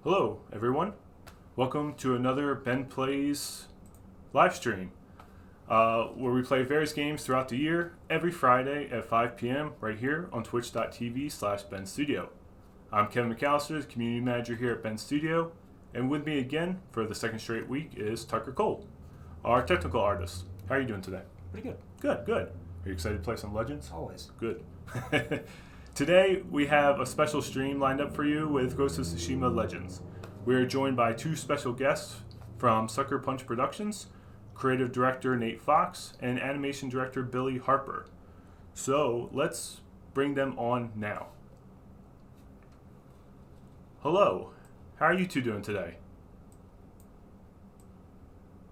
Hello, everyone. Welcome to another Ben Plays live stream, where we play various games throughout the year every Friday at 5 p.m. right here on twitch.tv/Ben Studio. I'm Kevin McAllister, the community manager here at Ben Studio, and with me again for the second straight week is Tucker Cole, our technical artist. How are you doing today? Pretty good. Good. Are you excited to play some Legends? Always. Good. Today, we have a special stream lined up for you with Ghost of Tsushima Legends. We are joined by two special guests from Sucker Punch Productions, creative director Nate Fox, and animation director Billy Harper. So, let's bring them on now. Hello. How are you two doing today?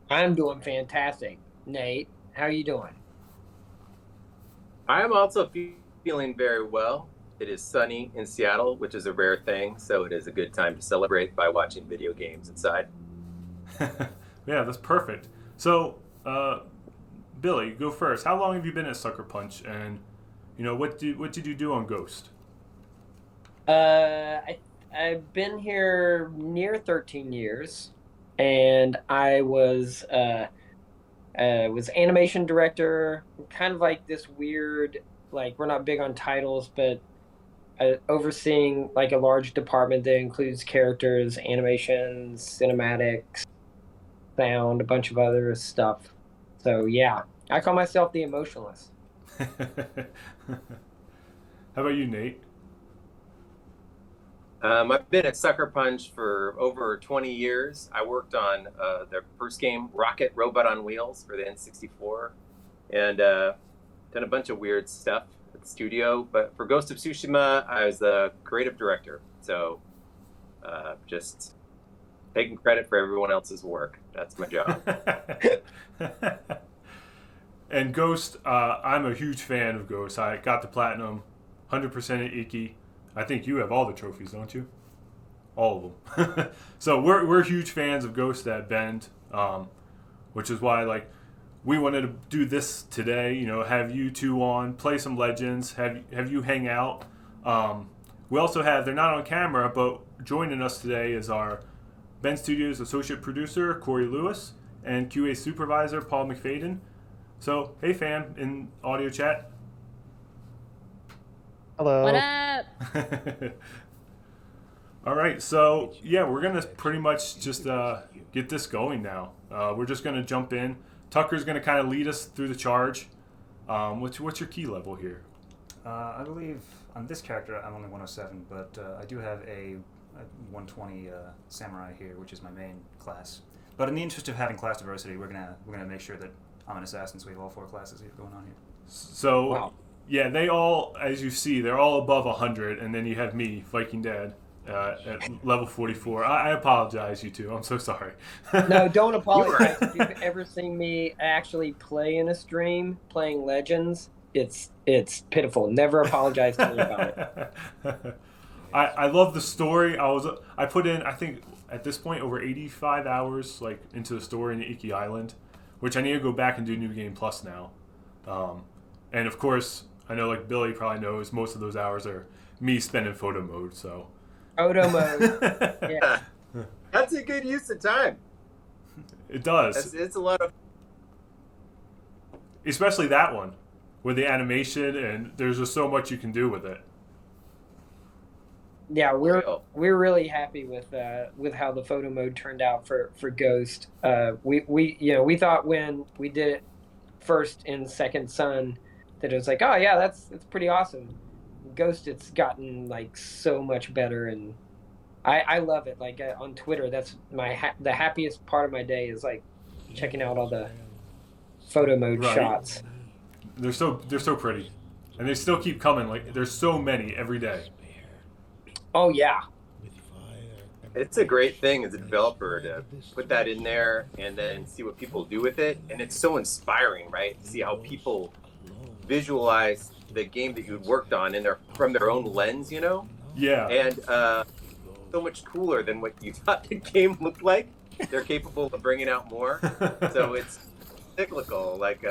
I'm doing fantastic. Nate, how are you doing? I am also feeling very well. It is sunny in Seattle, which is a rare thing, so it is a good time to celebrate by watching video games inside. Yeah, that's perfect. So, Billy, go first. How long have you been at Sucker Punch, and what did you do on Ghost? I've been here near 13 years, and I was animation director, kind of like this weird, like, we're not big on titles, but overseeing like a large department that includes characters, animations, cinematics, sound, a bunch of other stuff. So yeah, I call myself the emotionalist. How about you, Nate? I've been at Sucker Punch for over 20 years. I worked on their first game, Rocket Robot on Wheels, for the N64, and done a bunch of weird stuff at the studio. But for Ghost of Tsushima, I was the creative director. So just taking credit for everyone else's work. That's my job. And Ghost, I'm a huge fan of Ghost. I got the platinum, 100% at Iki. I think you have all the trophies, don't you? All of them. So we're huge fans of Ghost at Bend, which is why like we wanted to do this today. You know, have you two on, play some Legends, have you hang out. We also have, they're not on camera, but joining us today is our Bend Studios associate producer Corey Lewis and QA supervisor Paul McFadden. So hey fam in audio chat. Hello. What up? All right, so yeah, we're gonna pretty much just get this going now. We're just gonna jump in. Tucker's gonna kind of lead us through the charge. What's your key level here? I believe on this character I'm only 107, but I do have a 120 samurai here, which is my main class. But in the interest of having class diversity, we're gonna make sure that I'm an assassin, so we have all 4 classes here going on here. So Wow. yeah, they all, as you see, they're all above 100, and then you have me, Viking Dad, at level 44. I apologize, you two. I'm so sorry. No, don't apologize. If you've ever seen me actually play in a stream playing Legends, it's pitiful. Never apologize to me about it. I love the story. I put in, I think at this point, over 85 hours like into the story in Iki Island, which I need to go back and do New Game Plus now. And of course, I know like Billy probably knows most of those hours are me spending photo mode. So Photo mode. Yeah. That's a good use of time. it does, It's a lot of. especially that one with the animation, and there's just so much you can do with it. Yeah, we're really happy with how the photo mode turned out for Ghost. We thought when we did it first in Second Son that it was like, oh yeah, that's pretty awesome. Ghost, it's gotten like so much better, and I love it. Like on Twitter, that's the happiest part of my day is like checking out all the photo mode shots. They're so pretty, and they still keep coming. Like there's so many every day. Oh yeah. It's a great thing as a developer to put that in there and then see what people do with it. And it's so inspiring, right? To see how people visualize the game that you worked on from their own lens, you know? Yeah. And so much cooler than what you thought the game looked like. They're capable of bringing out more. So it's cyclical. Like,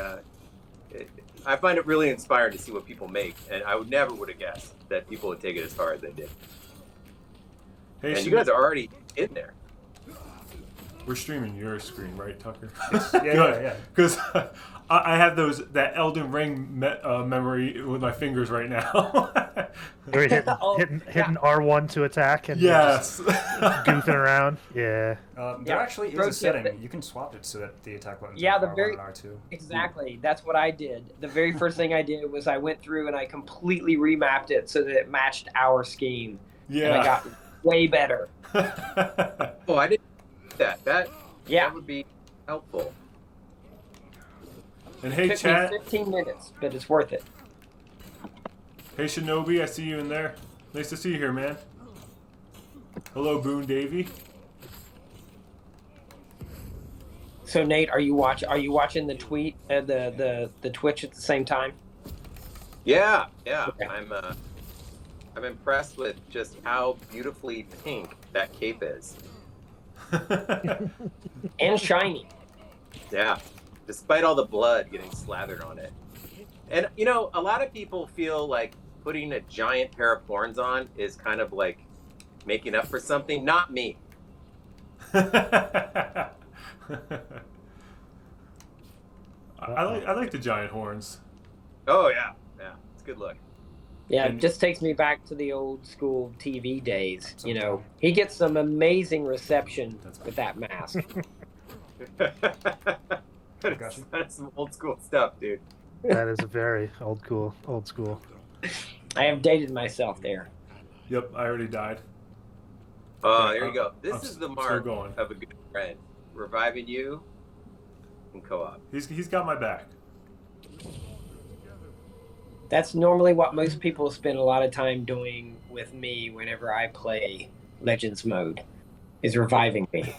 I find it really inspiring to see what people make. And I would never have guessed that people would take it as far as they did. Hey, And you guys are already in there. We're streaming your screen, right, Tucker? Yeah. Because I have that Elden Ring memory with my fingers right now. You're hitting R1 to attack and yes. goofing around. Yeah. There actually is a setting. You can swap it so that the attack buttons Yeah, are the R1 very and R2. exactly. That's what I did. The very first thing I did was I went through and I completely remapped it so that it matched our scheme. Yeah. And I got way better. Oh, I didn't do that. That Yeah. would be helpful. And hey, It took chat. me 15 minutes, but it's worth it. Hey, Shinobi, I see you in there. Nice to see you here, man. Hello, Boone Davy. So Nate, are you watching the tweet the Twitch at the same time? Yeah. Okay. I'm impressed with just how beautifully pink that cape is. And shiny. Yeah, despite all the blood getting slathered on it. And you know, a lot of people feel like putting a giant pair of horns on is kind of like making up for something. Not me. I like the giant horns. Oh yeah, it's a good look. Yeah, And- it just takes me back to the old school TV days. You know, he gets some amazing reception with that mask. That's some old school stuff, dude. That is a very old school. I have dated myself there. Yep, I already died. Oh, Okay, there you go. This I'm is the still mark going. of a good friend. Reviving you in co-op. He's got my back. That's normally what most people spend a lot of time doing with me whenever I play Legends mode, is reviving me.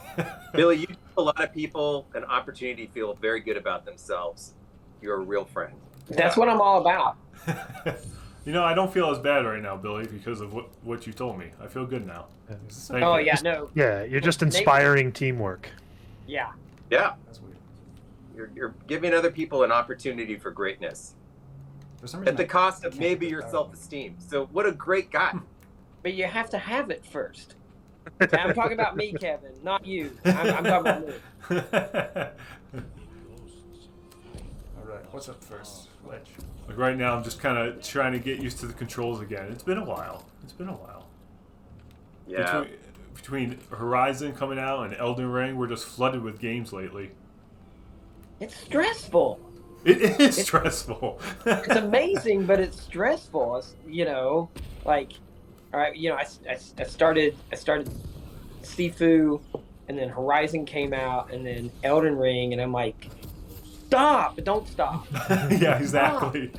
Billy, you give a lot of people an opportunity to feel very good about themselves. You're a real friend. That's what I'm all about. You know, I don't feel as bad right now, Billy, because of what you told me. I feel good now. Thank Oh you. yeah, no, Yeah, you're just inspiring teamwork. yeah. Yeah, That's weird. you're giving other people an opportunity for greatness For some reason, at the cost of can't maybe get your that self-esteem. So what a great guy. But you have to have it first. I'm talking about me, Kevin, not you. I'm talking about me. All right, what's up first? Ledge. Like right now, I'm just kind of trying to get used to the controls again. It's been a while. Yeah. Between Horizon coming out and Elden Ring, we're just flooded with games lately. It's stressful. It is stressful. It's amazing, but it's stressful. It's, like, all right, I started Sifu, and then Horizon came out, and then Elden Ring, and I'm like, stop! But don't stop. Yeah, exactly.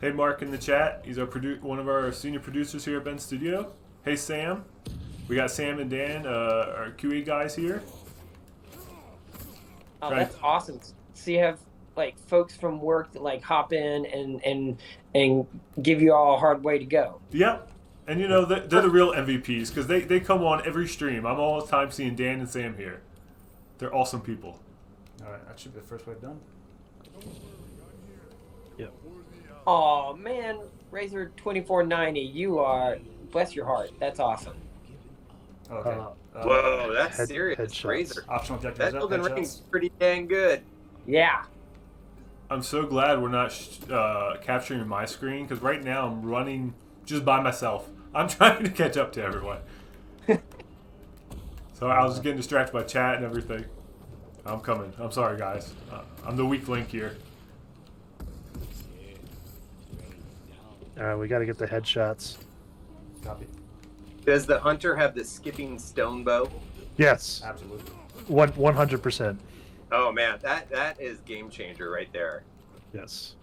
Hey, Mark in the chat. He's our one of our senior producers here at Ben Studio. Hey, Sam. We got Sam and Dan, our QA guys here. Oh, that's awesome. So you have like folks from work that like hop in and give you all a hard way to go. Yep. And you know, they're the real MVPs because they come on every stream. I'm all the time seeing Dan and Sam here. They're awesome people. All right, that should be the first wave done. Yep. Oh man, Razor 2490, you are, bless your heart. That's awesome. Okay. Whoa, that's head- serious. headshots. Razor. Optional objectives That up, Elden headshots. Ring's pretty dang good. Yeah. I'm so glad we're not capturing my screen because right now I'm running just by myself. I'm trying to catch up to everyone. So I was getting distracted by chat and everything. I'm coming. I'm sorry, guys. I'm the weak link here. All right, we got to get the headshots. Copy. Does the hunter have the skipping stone bow? Yes, Absolutely. 100%. Oh man, that is game changer right there. Yes.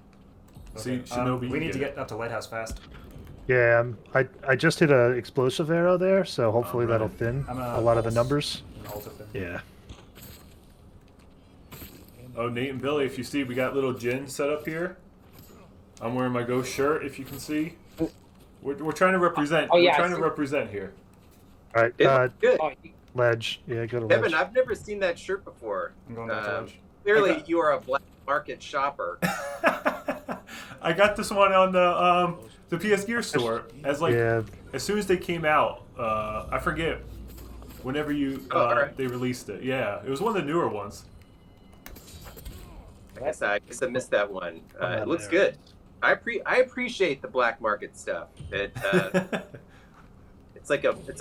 See, Shinobi, we you need to get get up to Lighthouse fast. Yeah, I just hit a explosive arrow there, so hopefully right. that'll thin I'm a lot of the pulse. numbers. I'm gonna ult up there. Yeah. Oh, Nate and Billy, if you see, we got little Jin set up here. I'm wearing my ghost shirt, if you can see. We're trying to represent. Oh, yeah, we're I trying to see. represent here. All right, It looks good. Oh, Ledge. Yeah, go to Kevin, Ledge. I've never seen that shirt before. I'm going down to Ledge. Clearly, Okay. you are a black market shopper. I got this one on the PS Gear store as like Yeah, as soon as they came out. I forget whenever alright. they released it. Yeah, it was one of the newer ones. I guess I missed that one. I'm not It looks there. good. I appreciate the black market stuff. It it's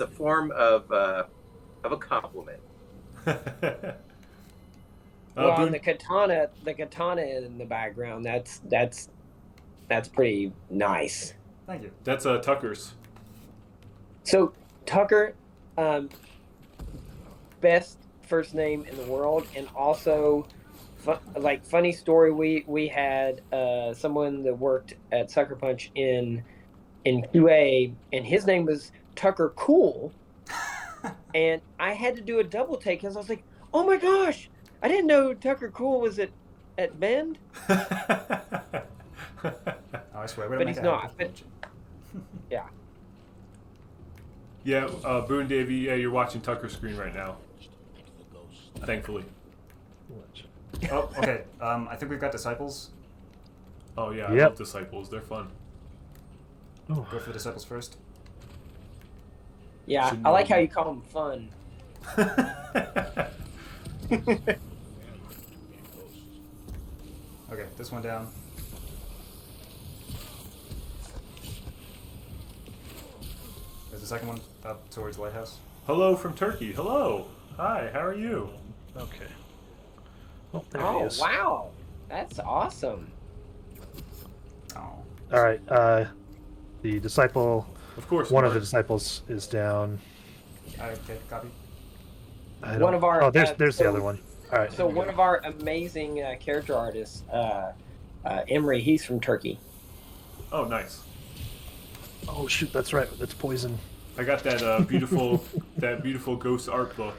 a form of a compliment. well, Boone- and the katana in the background, that's pretty nice. Thank you. that's Tucker's. So Tucker, best first name in the world, and also, funny story. We had someone that worked at Sucker Punch in QA, and his name was Tucker Cool, and I had to do a double take because I was like, oh my gosh, I didn't know Tucker Cool was at Bend. Oh, I swear. We're But gonna he's make not, a but- Yeah. Yeah, Boone Davy. Yeah, you're watching Tucker's screen right now. Thankfully. Ledge. Oh, okay. I think we've got disciples. Oh yeah, I Yep. love Disciples. They're fun. Oh, Go for the disciples first. Yeah, Should I like know. how you call them fun. Okay, this one down. There's the second one up towards the lighthouse. Hello from Turkey. Hello. Hi. How are you? okay. Oh, there he Oh is. wow, that's awesome. Oh. All right. The disciple, Of course. one of the Mark. disciples is down. Okay, copy. One of our Oh, there's the so- other one. All right. So one of our amazing character artists, Emery, he's from Turkey. Oh, nice. Oh shoot, that's right. That's poison. I got that beautiful ghost art book.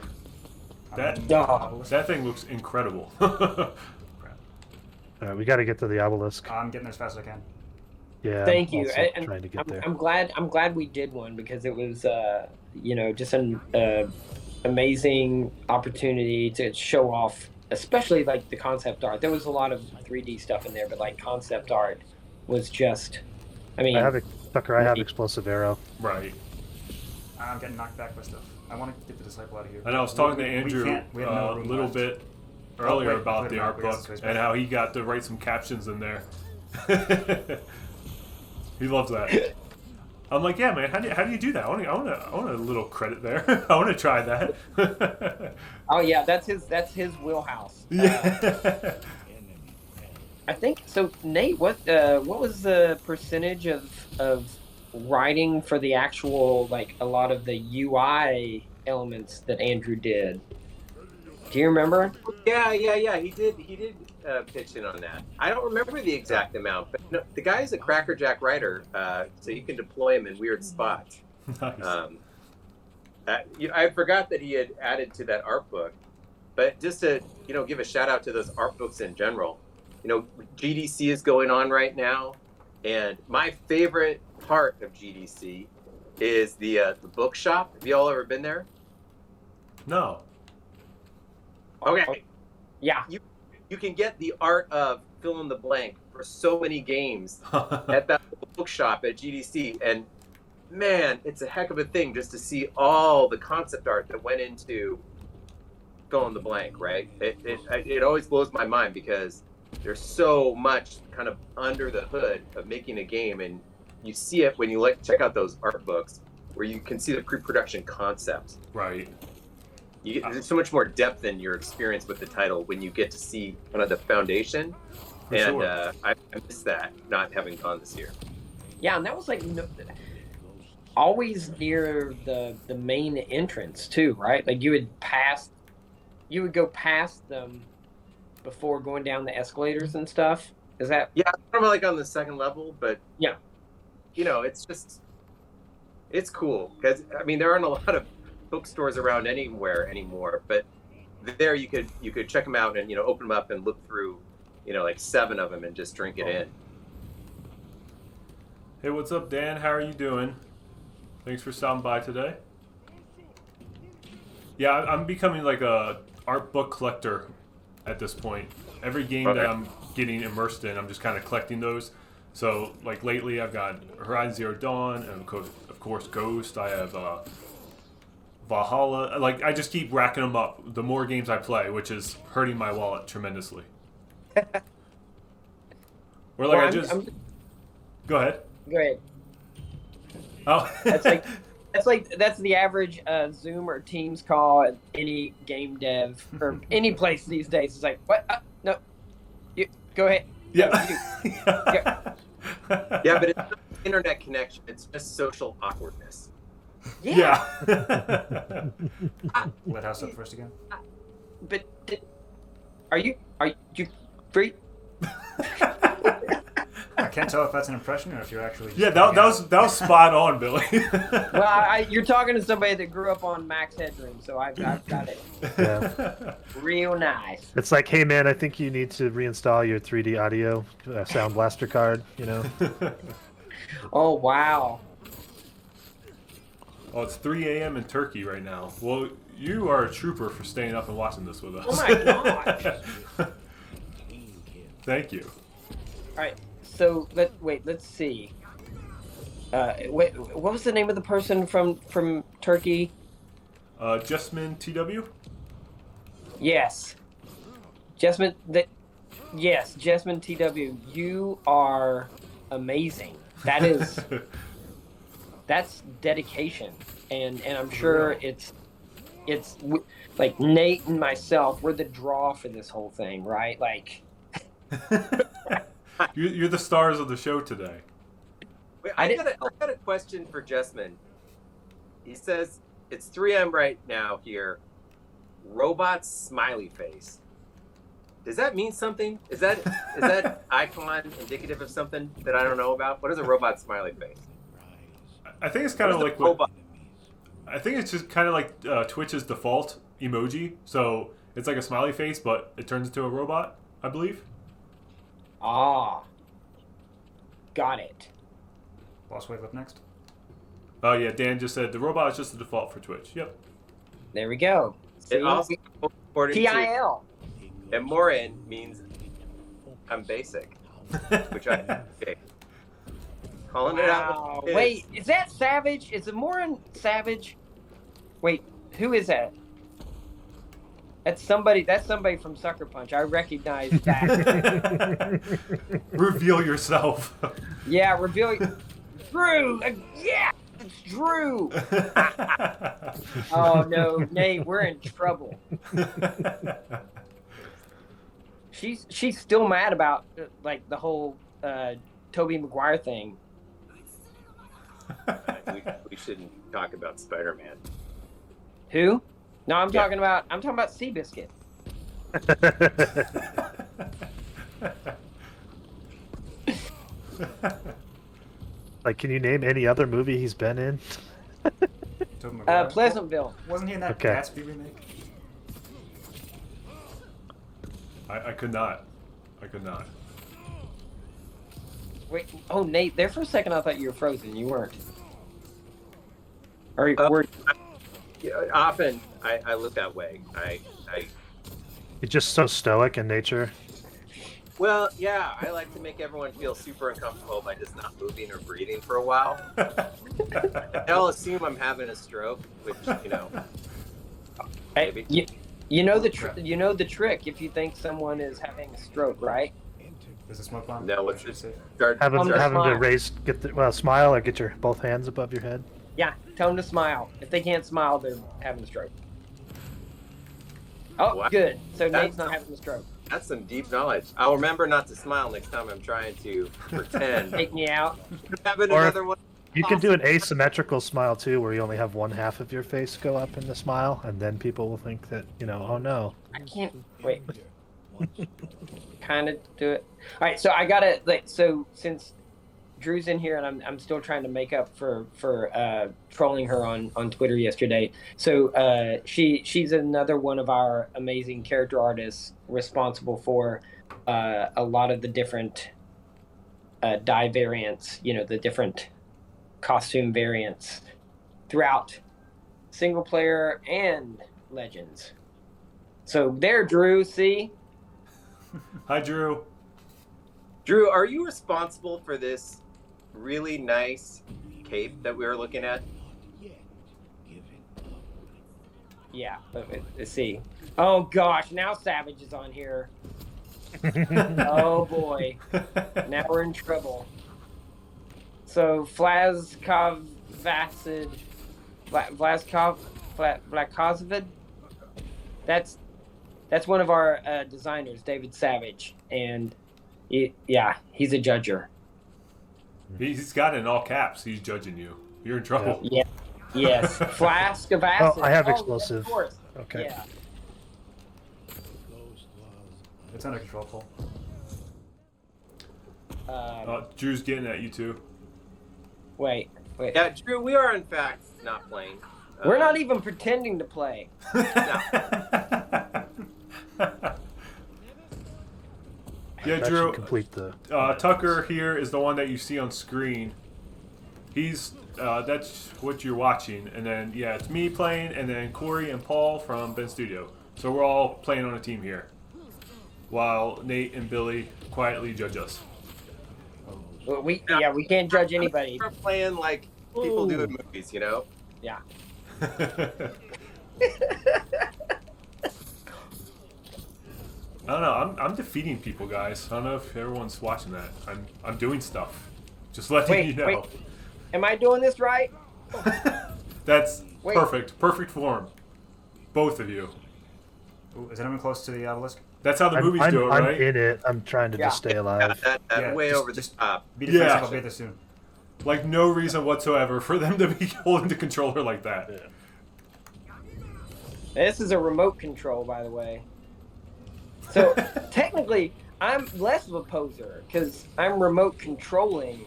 That Obelisk. that thing looks incredible. All right, we got to get to the obelisk. I'm getting there as fast as I can. Yeah. Thank I'm you. also And trying to get there. I'm glad we did one because it was just an amazing opportunity to show off, especially like the concept art. There was a lot of 3D stuff in there, but like concept art was just. I mean, I have Tucker. I have explosive arrow. Right. I'm getting knocked back by stuff. I want to get the disciple out of here. And I was talking to We Andrew can't- we have no a room little left. bit earlier wait, about wait, the wait, art we got book space and back. how he got to write some captions in there. He loves that. I'm like, yeah, man. How do you do that? I want a little credit there. I want to try that. oh yeah, that's his wheelhouse. Yeah. I think so. Nate, what was the percentage of writing for the actual, like, a lot of the UI elements that Andrew did? Do you remember? Yeah. He did pitch in on that. I don't remember the exact amount, but no, the guy's a crackerjack writer, so you can deploy him in weird spots. Nice. I forgot that he had added to that art book, but just to give a shout out to those art books in general. GDC is going on right now, and my favorite part of GDC is the bookshop. Have you all ever been there? No. Okay. Yeah. You can get the art of fill in the blank for so many games at that bookshop at GDC, and man, it's a heck of a thing just to see all the concept art that went into fill in the blank, right? It always blows my mind because there's so much kind of under the hood of making a game, and you see it when you check out those art books where you can see the pre-production concept. Right. There's so much more depth in your experience with the title when you get to see kind of the foundation. For And sure. I miss that not having gone this year. Yeah, and that was like always near the main entrance too, right? Like you would go past them before going down the escalators and stuff. Is that? Yeah, I'm like on the second level, but Yeah. It's cool because I mean there aren't a lot of bookstores around anywhere anymore, but there you could check them out and open them up and look through like 7 of them and just drink it in. Hey, what's up, Dan? How are you doing? Thanks for stopping by today. Yeah, I'm becoming like a art book collector at this point. Every game that Okay. I'm getting immersed in, I'm just kind of collecting those. So, like lately, I've got Horizon Zero Dawn, and of course Ghost. I have Valhalla. Like, I just keep racking them up. The more games I play, which is hurting my wallet tremendously. Or like Well, go ahead. Go ahead. Oh, That's the average Zoom or Teams call at any game dev or any place these days. It's like, what? No, you go ahead. yeah. Yeah, but it's not internet connection. It's just social awkwardness. Yeah. Let house up first again. But are you free? I can't tell if that's an impression or if you're actually. Yeah, that was spot on, Billy. Well, you're talking to somebody that grew up on Max Headroom, so I've got it Yeah. real nice. It's like, hey man, I think you need to reinstall your 3D audio Sound Blaster card. Oh wow. Oh, it's 3 a.m. in Turkey right now. Well, you are a trooper for staying up and watching this with us. Oh my gosh. Thank you. All right. So let's see. Wait, what was the name of the person from Turkey? Justman TW? Yes. Jasmine Jasmine TW, you are amazing. That's dedication. And I'm sure it's like Nate and myself, we're the draw for this whole thing, right? Like You're the stars of the show today. Wait, I I didn't. got a question for Jessman. He says it's 3M right now here. Robot smiley face. Does that mean something? Is that icon indicative of something that I don't know about? What is a robot smiley face? I think it's kind of What is like a what. robot? I think it's just kind of like Twitch's default emoji. So it's like a smiley face, but it turns into a robot, I believe. Ah, got it. Boss Wave up next. Oh yeah, Dan just said the robot is just the default for Twitch. Yep. There we go. See? It also, according to TIL. and Morin means I'm basic, which I okay. Calling it out. Wow. what it is. Wait, is that Savage? Is it Morin Savage? Wait, who is that? That's somebody from Sucker Punch. I recognize that. Reveal yourself. Yeah, reveal. Drew. Yeah, it's Drew. Oh no, Nate, we're in trouble. She's still mad about like the whole Tobey Maguire thing. We shouldn't talk about Spider-Man. Who? No, I'm talking about Seabiscuit. Like, can you name any other movie he's been in? Tobey Maguire. Pleasantville. Wasn't he in that Okay. Gatsby remake? I could not. I could not. Wait, oh Nate, there for a second I thought you were frozen. You weren't. Or were Yeah, often I look that way. I He's just so stoic in nature. well, yeah, I like to make everyone feel super uncomfortable by just not moving or breathing for a while. They'll assume I'm having a stroke, which maybe. you know the trick if you think someone is having a stroke, right? There's a smoke bomb. No, what's Should it? say. Start, Have him, to have him to smile. raise, smile or get your both hands above your head. Yeah, tell them to smile. If they can't smile, they're having a stroke. Oh, Wow. good. So That's- Nate's not having a stroke. That's some deep knowledge. I'll remember not to smile next time I'm trying to pretend. Take me out. Having Or- another one. You can do an asymmetrical smile too, where you only have one half of your face go up in the smile, and then people will think that, oh no. I can't wait. Kind of do it. All right, so I gotta so since Drew's in here and I'm still trying to make up for trolling her on Twitter yesterday. So she's another one of our amazing character artists responsible for a lot of the different dye variants. The different costume variants throughout single player and Legends. So there, Drew. See. Hi, Drew. Drew, are you responsible for this really nice cape that we were looking at? Yeah, let's see. Oh gosh, now Savage is on here. Oh boy, now we're in trouble. So Vlaskovid, that's one of our designers, David Savage, and he's a judger. He's got it in all caps. He's judging you. You're in trouble. Yeah. Yes, flask of acid. Oh, I have yes, explosive. of course. Okay. Yeah. It's under control, Paul. Drew's getting at you too. Wait. Yeah, Drew, we are in fact not playing. We're not even pretending to play. Yeah, That Drew. should complete the. Tucker here is the one that you see on screen. He's that's what you're watching, and then it's me playing, and then Corey and Paul from Ben Studio. So we're all playing on a team here, while Nate and Billy quietly judge us. We can't judge anybody. We're playing like people do in movies, Yeah. I don't know. I'm defeating people, guys. I don't know if everyone's watching that. I'm doing stuff. Just letting you know. Wait. Am I doing this right? That's Wait. perfect. Perfect form. Both of you. Ooh, is anyone close to the obelisk? That's how the movies do it, I'm right? in it. I'm trying to just stay alive. That way just- over the just- top. Be defensive. Yeah. I'll be there soon. Like, no reason whatsoever for them to be holding the controller like that. Yeah. This is a remote control, by the way. So technically, I'm less of a poser because I'm remote controlling.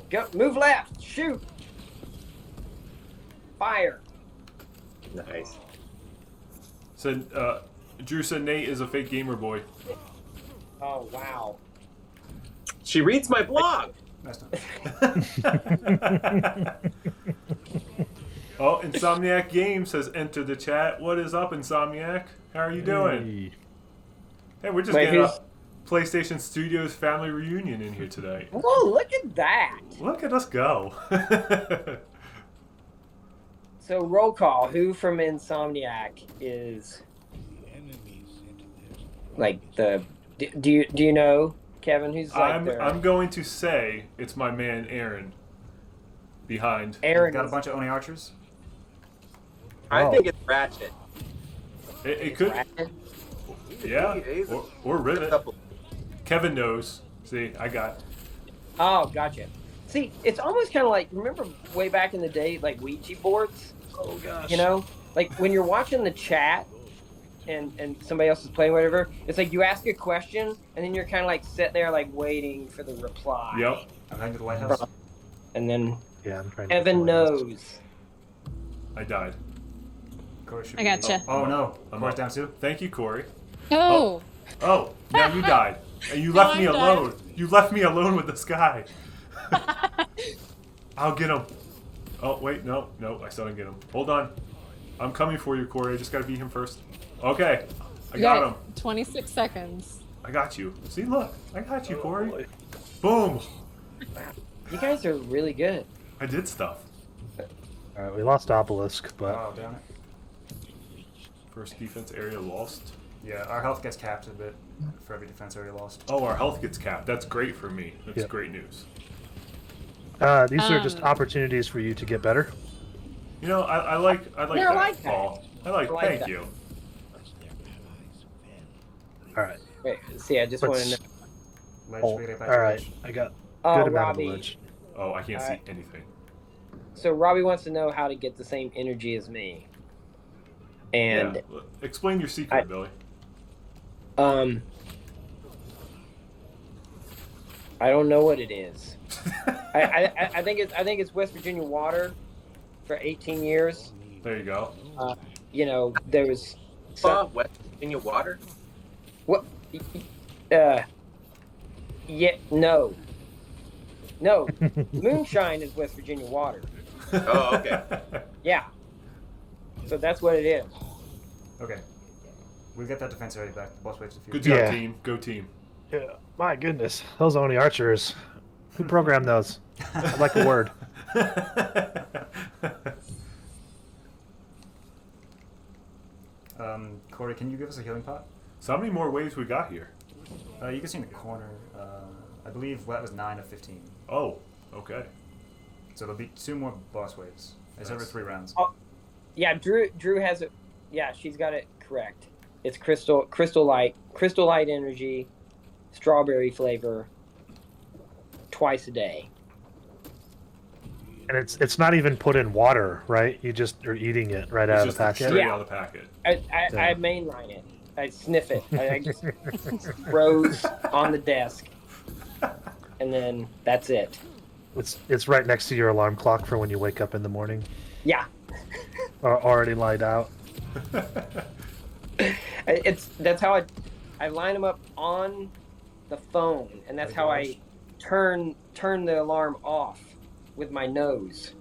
Go, move left, shoot, fire. Nice. So, Drew said Nate is a fake gamer boy. Oh wow. She reads my blog. That's not. Oh, Insomniac Games has entered the chat. What is up, Insomniac? How are you doing? Hey. Hey, we're just Wait, getting a who's- PlayStation Studios family reunion in here today. Whoa, look at that. Look at us go. So roll call. Who from Insomniac is like the? Do you know Kevin? Who's like I'm going to say it's my man Aaron behind. Aaron? Got a is- bunch of Oni archers. I Oh. think it's Ratchet. It could, yeah, He's a or Rivet. couple. Kevin knows. See, I got. Oh, gotcha. See, it's almost kind of like, remember way back in the day, like Ouija boards? Oh gosh. You know? Like when you're watching the chat and somebody else is playing whatever, it's like you ask a question and then you're kind of like sit there like waiting for the reply. Yep. I'm heading to the Lighthouse. And then Yeah, I'm trying to. Evan knows. I died. Corey should I be- gotcha. Oh no, I'm Corey's up. down too. Thank you, Corey. Oh. Oh, now you died. And you No, left me I'm alone. You left me alone with this guy. I'll get him. Oh, wait, no, I still didn't get him. Hold on. I'm coming for you, Corey. I just gotta beat him first. Okay. I got him. 26 seconds. I got you. See, look. I got you, Oh, Corey. boy. Boom. You guys are really good. I did stuff. All right, we lost Obelisk, but Oh, damn it. First defense area lost. Yeah, our health gets capped a bit for every defense area lost. Oh, our health gets capped. That's great for me. That's Yep. great news. these are just opportunities for you to get better. You know, I like Yeah, I that, like that. Paul. I like that. thank you. All right. Wait, see, I just want to Let's- know. Ledge, Oh, we gotta get back all to right. ledge. I got Oh, good amount Robbie. of ledge. Oh, I can't Alright. see anything. So Robbie wants to know how to get the same energy as me. And Yeah. Explain your secret, Billy. I don't know what it is. I think it's West Virginia water for 18 years. There you go. You know, there was some, West Virginia water. what yeah, no. Moonshine is West Virginia water. Oh, okay. Yeah. So that's what it is. Okay. We'll get that defense area back. The boss waves a few. Good job, Yeah. team. Go team. Yeah. My goodness, those Oni archers. Who programmed those? I'd like a word. Corey, can you give us a healing pot? So how many more waves we got here? You can see in the corner. I believe that was 9 of 15. Oh, okay. So there'll be 2 more boss waves. It's over Nice. 3 rounds. Oh. Yeah, Drew has it. Yeah, she's got it correct. It's crystal light energy, strawberry flavor, twice a day. And it's not even put in water, right? You just are eating it right out It's of the just packet. straight Yeah. out of the packet. I Yeah. mainline it. I sniff it. I just froze on the desk, and then that's it. It's right next to your alarm clock for when you wake up in the morning. Yeah, Or already lied out. that's how I line them up on the phone, and that's how I turn the alarm off with my nose.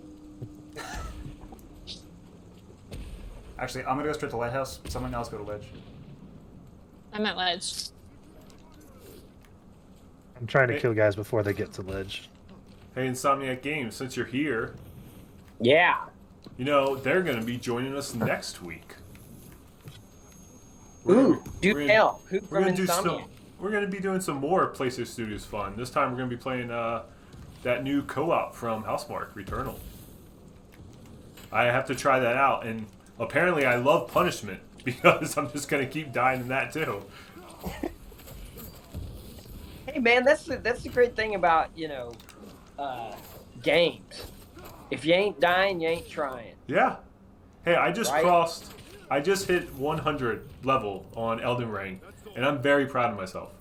Actually, I'm gonna go straight to Lighthouse. Someone else go to Ledge. I'm at ledge. I'm trying to Hey. kill guys before they get to ledge. Hey, Insomniac Games, since you're here, Yeah. you know, they're going to be joining us next week. Ooh, do we're tell. Who We're from going to do Insomnia? we're going to be doing some more PlayStation Studios fun. This time we're going to be playing that new co-op from Housemarque, Returnal. I have to try that out, and apparently I love punishment because I'm just going to keep dying in that too. Hey man, that's the great thing about games. If you ain't dying, you ain't trying. Yeah. Hey, I just Right? I just hit 100 level on Elden Ring, and I'm very proud of myself.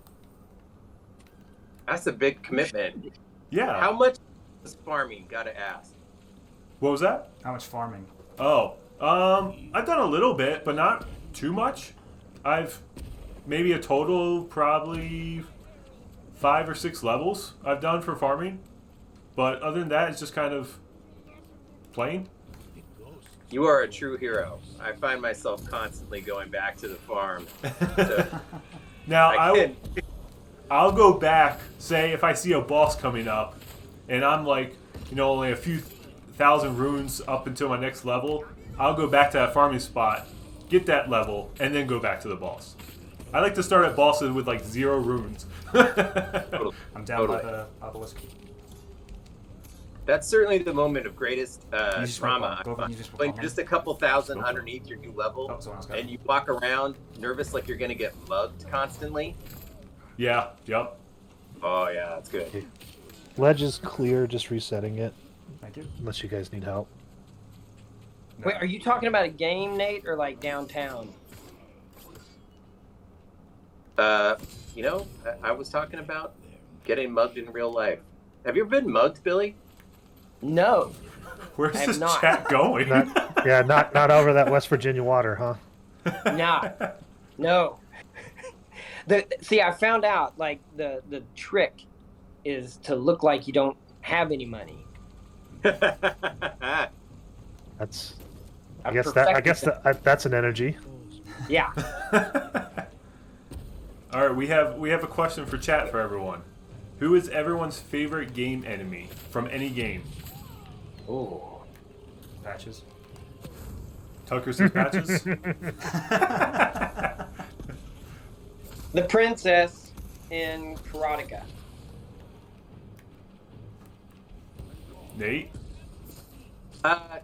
That's a big commitment. Yeah. How much is farming? Gotta ask. What was that? How much farming? Oh, I've done a little bit, but not too much. I've maybe a total probably 5 or 6 levels I've done for farming, but other than that, it's just kind of playing. You are a true hero. I find myself constantly going back to the farm. So Now I I'll go back. Say if I see a boss coming up, and I'm like, only a few thousand runes up until my next level, I'll go back to that farming spot, get that level, and then go back to the boss. I like to start at bosses with like 0 runes. I'm down by Totally. the obelisk. That's certainly the moment of greatest You just trauma. go over and you just When walk just a couple thousand Go for it. underneath your new level, Oh, someone else got it. and you walk around nervous like you're gonna get mugged constantly. Yeah. Yep. Oh yeah, that's good. Ledge is clear, just resetting it, Thank you. unless you guys need help. No. Wait, are you talking about a game, Nate, or like downtown? I was talking about getting mugged in real life. Have you ever been mugged, Billy? No. Where's I have this not. chat going? Not over that West Virginia water, huh? Nah. No. See, I found out like the trick is to look like you don't have any money. That's. I've I guess perfected it. that's an energy. Yeah. All right, we have a question for chat for everyone. Who is everyone's favorite game enemy from any game? Ooh. Patches. Tucker says Patches. The princess in Karateka. Nate.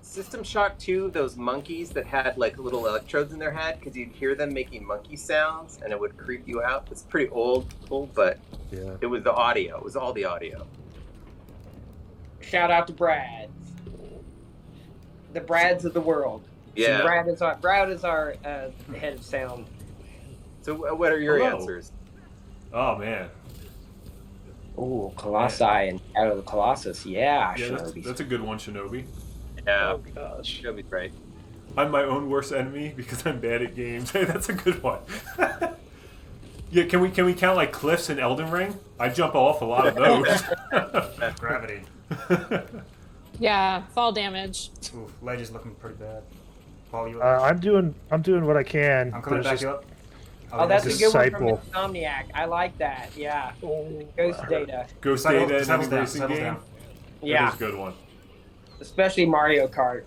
System Shock 2, those monkeys that had like little electrodes in their head, because you'd hear them making monkey sounds and it would creep you out. It's pretty old, but Yeah. it was the audio. It was all the audio. Shout out to Brad. The Brads of the world. Yeah. So Brad is our head of sound. So what are your Hello. answers? Oh man. Ooh, Colossi and Shadow of the Colossus. Yeah, Yeah, Shinobi. that's a good one, Shinobi. Yeah, gosh. she'll be right. I'm my own worst enemy because I'm bad at games. Hey, that's a good one. Yeah, can we count like cliffs in Elden Ring? I jump off a lot of those. Gravity. Yeah, fall damage. Ooh, ledge is looking pretty bad. Paul, you. I'm doing what I can. I'm coming but back it's up. Oh, that's a good one from Disciple. Insomniac. I like that. Yeah. Ghost Data. Ghost Settle- Data and settles any down, racing settles game. down. Yeah. That is a good one. Especially Mario Kart.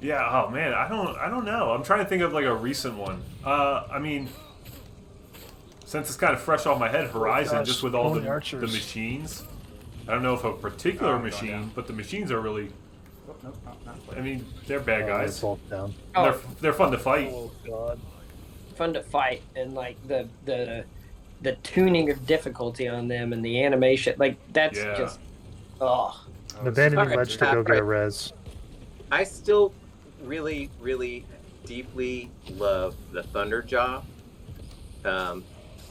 Yeah. Oh man, I don't know. I'm trying to think of like a recent one. I mean, since it's kind of fresh off my head, Horizon, gosh, just with all only the archers. machines. I don't know if a particular Oh, going machine, down. but the machines are really. Oh, nope, not I mean, they're bad guys. It's all down. They're, Oh, they're fun to fight. Oh god. fun to fight, and like the tuning of difficulty on them and the animation, like that's Yeah. just oh. I'm abandoning Alright, Ledge to go get a alright. res. I still really, really deeply love the Thunderjaw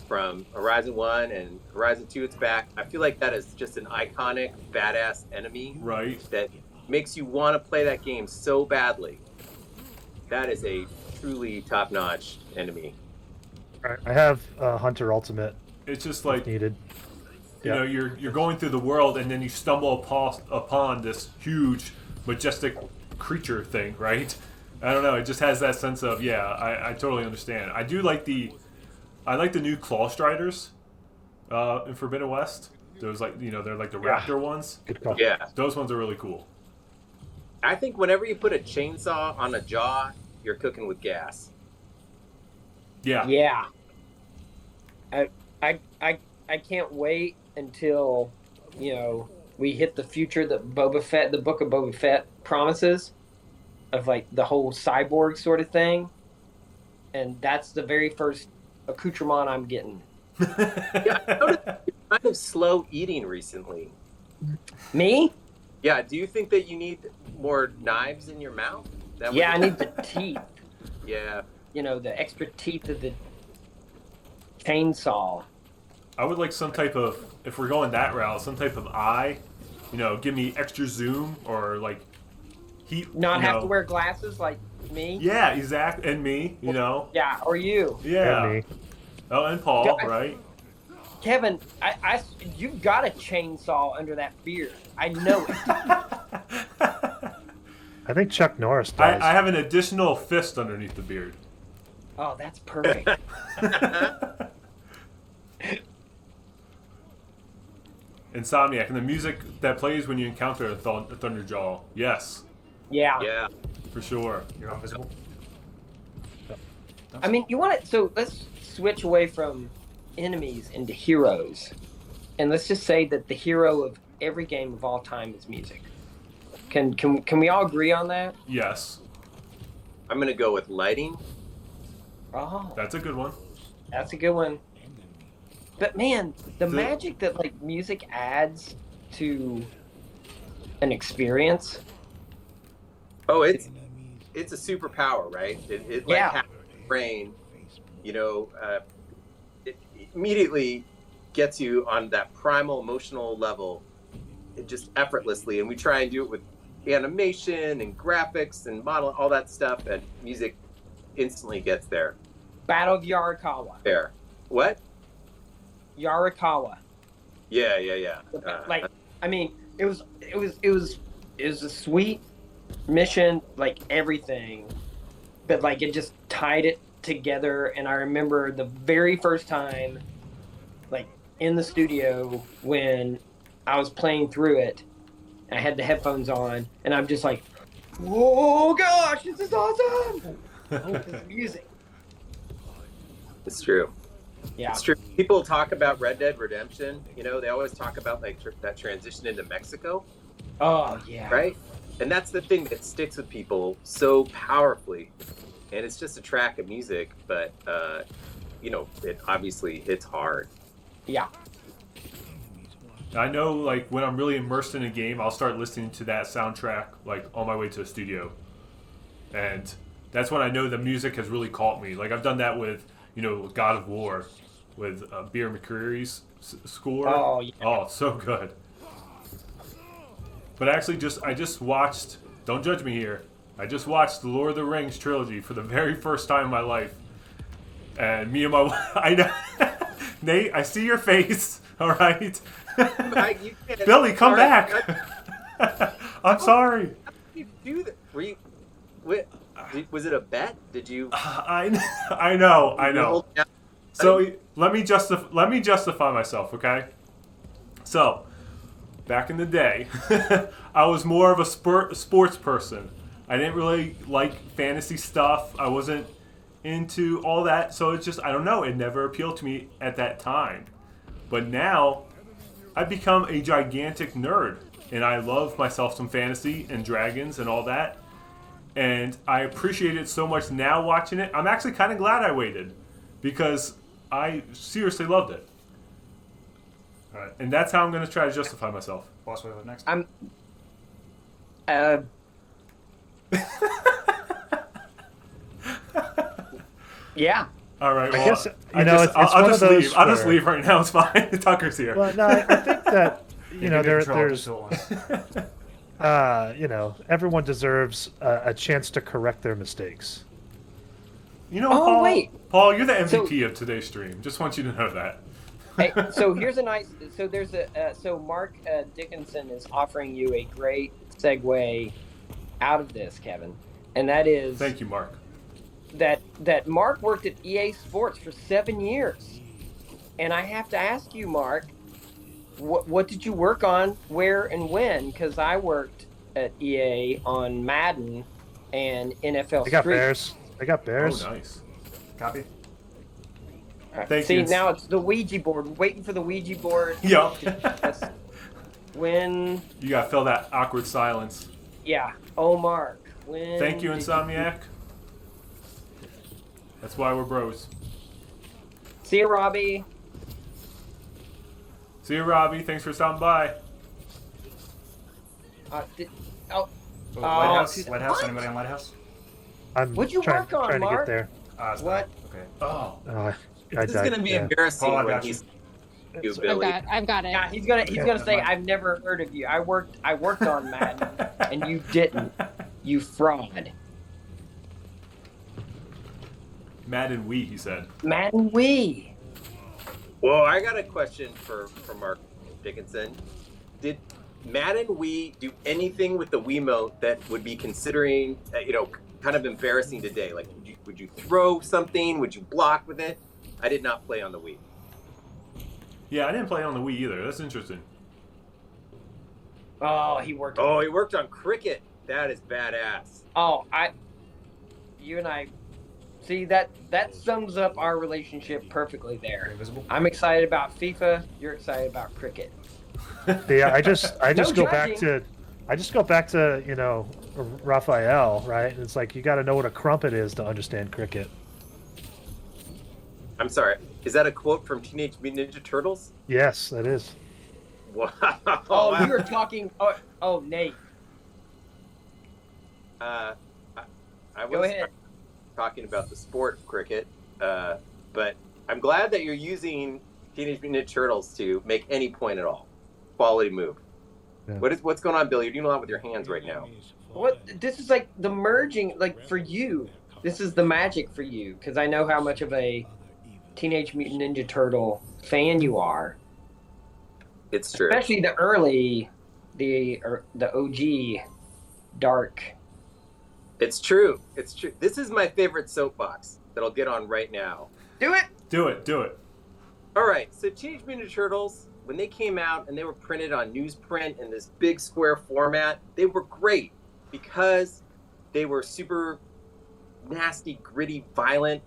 from Horizon 1 and Horizon 2. It's back. I feel like that is just an iconic, badass enemy Right. that makes you want to play that game so badly. That is a truly top-notch enemy. Alright, I have Hunter Ultimate It's just if like needed. you know, you're going through the world and then you stumble upon this huge, majestic creature thing, right? I don't know. It just has that sense of I totally understand. I do like the new Claw Striders in Forbidden West. Those like they're like the Yeah. raptor ones. Good call. Yeah. Those ones are really cool. I think whenever you put a chainsaw on a jaw, you're cooking with gas. Yeah. Yeah. I can't wait until we hit the future that the book of Boba Fett promises, of like the whole cyborg sort of thing, and that's the very first accoutrement I'm getting. Yeah, I noticed kind of slow eating recently. Me? Yeah. Do you think that you need more knives in your mouth? That Yeah, I would... need the teeth. Yeah. You know, the extra teeth of the chainsaw. I would like some type of, if we're going that route, some type of eye. You know, give me extra zoom or like heat. Not you have know. to wear glasses like me. Yeah, exactly. And me, you know. Yeah, or you. Yeah. And me. Oh, and Paul, Yeah, right? Kevin, you've got a chainsaw under that beard. I know it. I think Chuck Norris does. I have an additional fist underneath the beard. Oh, that's perfect. Insomniac, and the music that plays when you encounter a Thunderjaw. Yes, Yeah. Yeah. for sure. You're invisible. I mean, you want it. So let's switch away from enemies into heroes, and let's just say that the hero of every game of all time is music. Can we all agree on that? Yes, I'm gonna go with lighting. Oh, that's a good one. that's a good one. But man, the magic that like music adds to an experience. Oh, it's a superpower, right? It like Yeah. has a brain, you know, it immediately gets you on that primal emotional level, it just effortlessly. And we try and do it with animation and graphics and model, all that stuff, and music instantly gets there. Battle of Yarikawa. There. What? Yarikawa. Yeah. Like, I mean, it was a sweet mission, like everything, but like it just tied it together. And I remember the very first time, like in the studio when I was playing through it, I had the headphones on, and I'm just like, "Oh gosh, this is awesome!" This music. It's true. Yeah. It's true. People talk about Red Dead Redemption. You know, they always talk about like that transition into Mexico, Oh yeah. right? And that's the thing that sticks with people so powerfully. And it's just a track of music, but you know, it obviously hits hard. Yeah. I know, like when I'm really immersed in a game, I'll start listening to that soundtrack like on my way to a studio, and that's when I know the music has really caught me. Like I've done that with, you know, God of War, with Beer McCreary's score. Oh yeah. Oh, so good. But actually, I just watched. Don't judge me here. I just watched the Lord of the Rings trilogy for the very first time in my life, and me and my wife. I know, Nate. I see your face. All right. Billy, come back. I'm sorry. How did you do that? Were you? Was it a bet? Did you? I know. So let me justify myself, okay? So, back in the day, I was more of a sports person. I didn't really like fantasy stuff. I wasn't into all that. So it's just, I don't know, it never appealed to me at that time. But now, I've become a gigantic nerd. And I love myself some fantasy and dragons and all that. And I appreciate it so much now watching it. I'm actually kind of glad I waited, because I seriously loved it. All right, and that's how I'm going to try to justify myself. Boss wave up next. I'm. Yeah. All right. Well, I guess I'll one just of those leave. I'll just where- leave right now. It's fine. Tucker's here. Well, no, I think that there's everyone deserves a chance to correct their mistakes. You know, Oh, Paul. wait. Paul, you're the MVP of today's stream. Just want you to know that. Hey, so here's a nice. So there's so Mark Dickinson is offering you a great segue out of this, Kevin, and that is Thank you, Mark. that Mark worked at EA Sports for 7 years, and I have to ask you, Mark, what did you work on, where, and when? Because I worked at EA on Madden and NFL They got Street. bears. They got bears. Oh, nice. Copy. All right. Thank See, you. now it's the Ouija board. We're waiting for the Ouija board. Yep. Yes. When? You got to fill that awkward silence. Yeah. Oh, Mark. When? Thank you, did Insomniac. That's why we're bros. See you, Robbie. See you, Robbie. Thanks for stopping by. Oh, Lighthouse. dude, Lighthouse. what? Anybody on Lighthouse? I'm What'd you trying, work on, trying to Mark? get there. It's What? not. Okay. Oh. I This is died. gonna be Yeah. embarrassing Paul, I when got he's you, It's- Billy. I've got it. Yeah, he's gonna Okay, say, never mind. "I've never heard of you. I worked on Madden, and you didn't. You fraud." Madden Wii, he said. Madden Wii. Well, I got a question for Mark Dickinson. Did Madden Wii do anything with the Wiimote that would be considering, kind of embarrassing today? Like, would you throw something? Would you block with it? I did not play on the Wii. Yeah, I didn't play on the Wii either. That's interesting. Oh, he worked. Oh, he worked on cricket. That is badass. Oh, you and I, see that sums up our relationship perfectly there. Invisible. I'm excited about FIFA. You're excited about cricket. Yeah, I just No go back to Raphael, right? It's like you got to know what a crumpet is to understand cricket. I'm sorry. Is that a quote from Teenage Mutant Ninja Turtles? Yes, that is. Wow. Oh, you were talking. Oh, Nate. I Go was ahead. talking about the sport of cricket, but I'm glad that you're using Teenage Mutant Ninja Turtles to make any point at all. Quality move. Yeah. What's going on, Billy? You're doing a lot with your hands right now. What? This is like the merging. Like for you, this is the magic for you because I know how much of a Teenage Mutant Ninja Turtle fan you are. It's true. Especially the OG dark. It's true. It's true. This is my favorite soapbox that I'll get on right now. Do it. Do it. Do it. All right. So Teenage Mutant Ninja Turtles, when they came out and they were printed on newsprint in this big square format, they were great because they were super nasty, gritty, violent.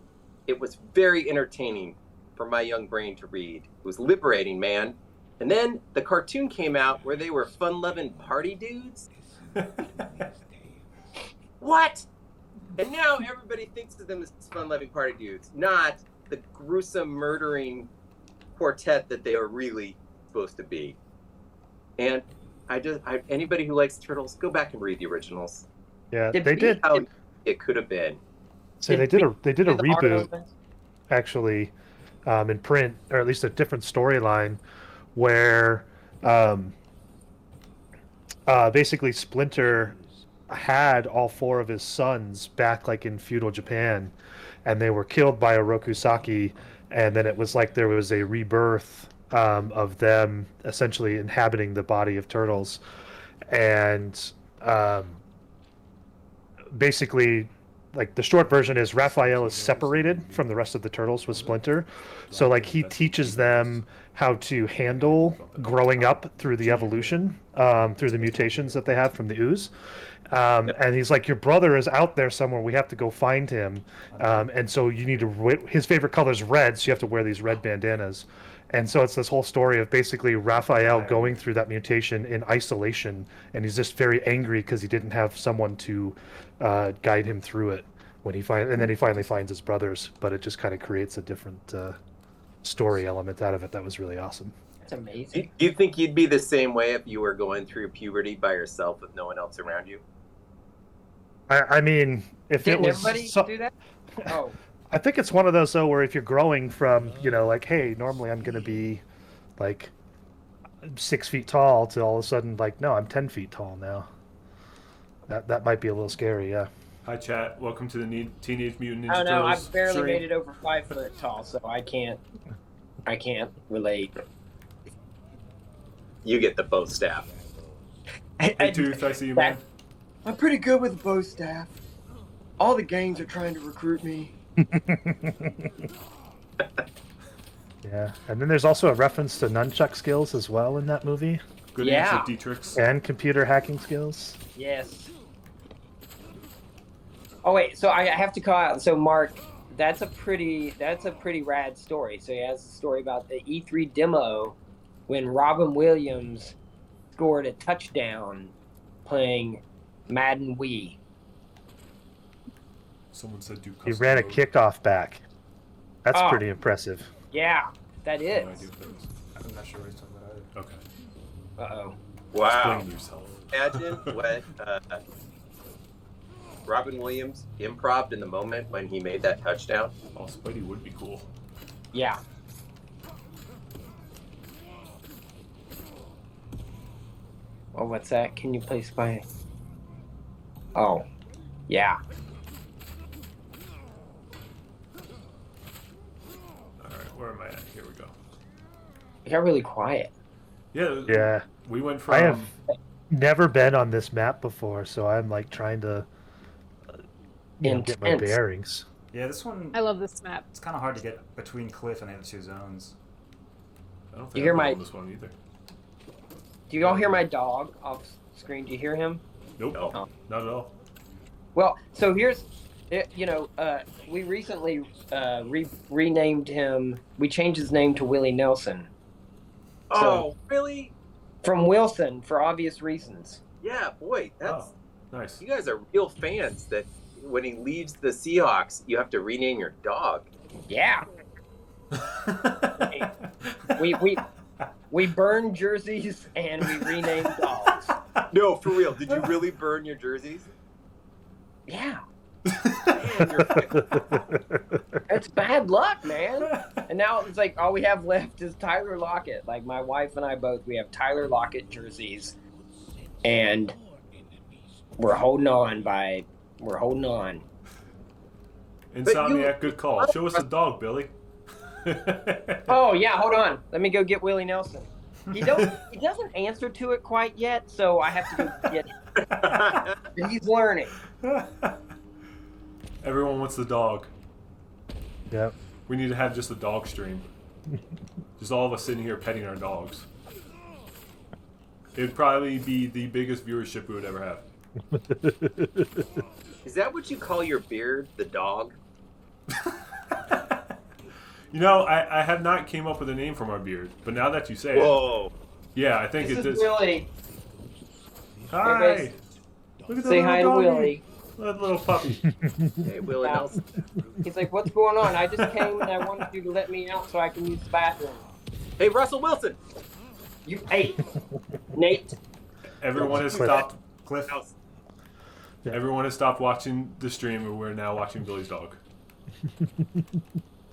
It was very entertaining for my young brain to read. It was liberating, man. And then the cartoon came out where they were fun-loving party dudes. What? And now everybody thinks of them as fun-loving party dudes, not the gruesome, murdering quartet that they are really supposed to be. And anybody who likes Turtles, go back and read the originals. Yeah, Did they we- did. How it could have been. So they did a The art reboot opens. actually in print, or at least a different storyline, where basically Splinter had all four of his sons back like in feudal Japan, and they were killed by Oroku Saki, and then it was like there was a rebirth of them essentially inhabiting the body of Turtles, and basically like the short version is Raphael is separated from the rest of the Turtles with Splinter, so like he teaches them how to handle growing up through the evolution, through the mutations that they have from the ooze. And he's like, your brother is out there somewhere. We have to go find him. And so you need to, his favorite color is red. So you have to wear these red bandanas. And so it's this whole story of basically Raphael going through that mutation in isolation. And he's just very angry because he didn't have someone to guide him through it when and then he finally finds his brothers, but it just kind of creates a different story element out of it. That was really awesome. That's amazing. Do you think you'd be the same way if you were going through puberty by yourself with no one else around you? I mean, if Didn't it was, everybody do that? Oh, I think it's one of those though, where if you're growing from, like, hey, normally I'm going to be like 6 feet tall, to all of a sudden, like, no, I'm 10 feet tall now. That might be a little scary, yeah. Hi, chat. Welcome to the Teenage Mutant Ninja I don't know. Turtles. I've barely stream. made it over 5 foot tall, so I can't relate. You get the bow staff. Hey, Tooth, I see you, man. I'm pretty good with the bow staff. All the gangs are trying to recruit me. Yeah, and then there's also a reference to nunchuck skills as well in that movie, Good Yeah. answer, Dietrichs. and computer hacking skills. Yes. Oh wait, so I have to call out. So Mark, that's a pretty rad story. So he has a story about the E3 demo when Robin Williams scored a touchdown playing Madden Wii. Someone said do He custom ran a mode. kickoff back. That's Oh. pretty impressive. Yeah, that I have no is. idea what that is. I'm not sure what he's talking about either. Uh-oh. Wow. Explain yourself. Imagine what Robin Williams improv'd in the moment when he made that touchdown. Oh, Spidey would be cool. Yeah. Oh, what's that? Can you play Spy? Oh, yeah. All right, where am I at? Here we go. It got really quiet. Yeah. Yeah. We went from. I have never been on this map before, so I'm like trying to get my Intense. bearings. Yeah, this one, I love this map. it's kind of hard to get between Cliff and the other two zones. I don't think You hear I've been my- on this one either. Do you all hear my dog off screen? Do you hear him? Nope. No. Not at all. Well, so here's, we recently renamed him. We changed his name to Willie Nelson Oh, really? from Wilson for obvious reasons. Yeah, boy, that's Oh, nice. you guys are real fans. That when he leaves the Seahawks, you have to rename your dog. Yeah, we burned jerseys and we renamed dogs. No, for real. Did you really burn your jerseys? Yeah, Man, you're it's bad luck, man. And now it's like all we have left is Tyler Lockett. Like my wife and I both, we have Tyler Lockett jerseys, and we're holding on. Insomniac, good call. Show us the dog, Billy. Oh yeah, hold on. Let me go get Willie Nelson. He doesn't answer to it quite yet, so I have to go get him. He's learning. Everyone wants the dog. Yep. We need to have just a dog stream. Just all of us sitting here petting our dogs. It'd probably be the biggest viewership we would ever have. Is that what you call your beard, the dog? You know, I have not came up with a name for my beard, but now that you say it, Whoa. yeah, I think This it is is. Willie. Hi. Everybody's- Look at the Say little hi to doggy. Willie. That little puppy. Hey, Willie Wow. Nelson. He's like, "What's going on? I just came and I wanted you to let me out so I can use the bathroom." Hey, Russell Wilson. Hey, Nate. Everyone has Cliff. stopped. Cliff, House. Everyone has stopped watching the stream, and we're now watching Billy's dog.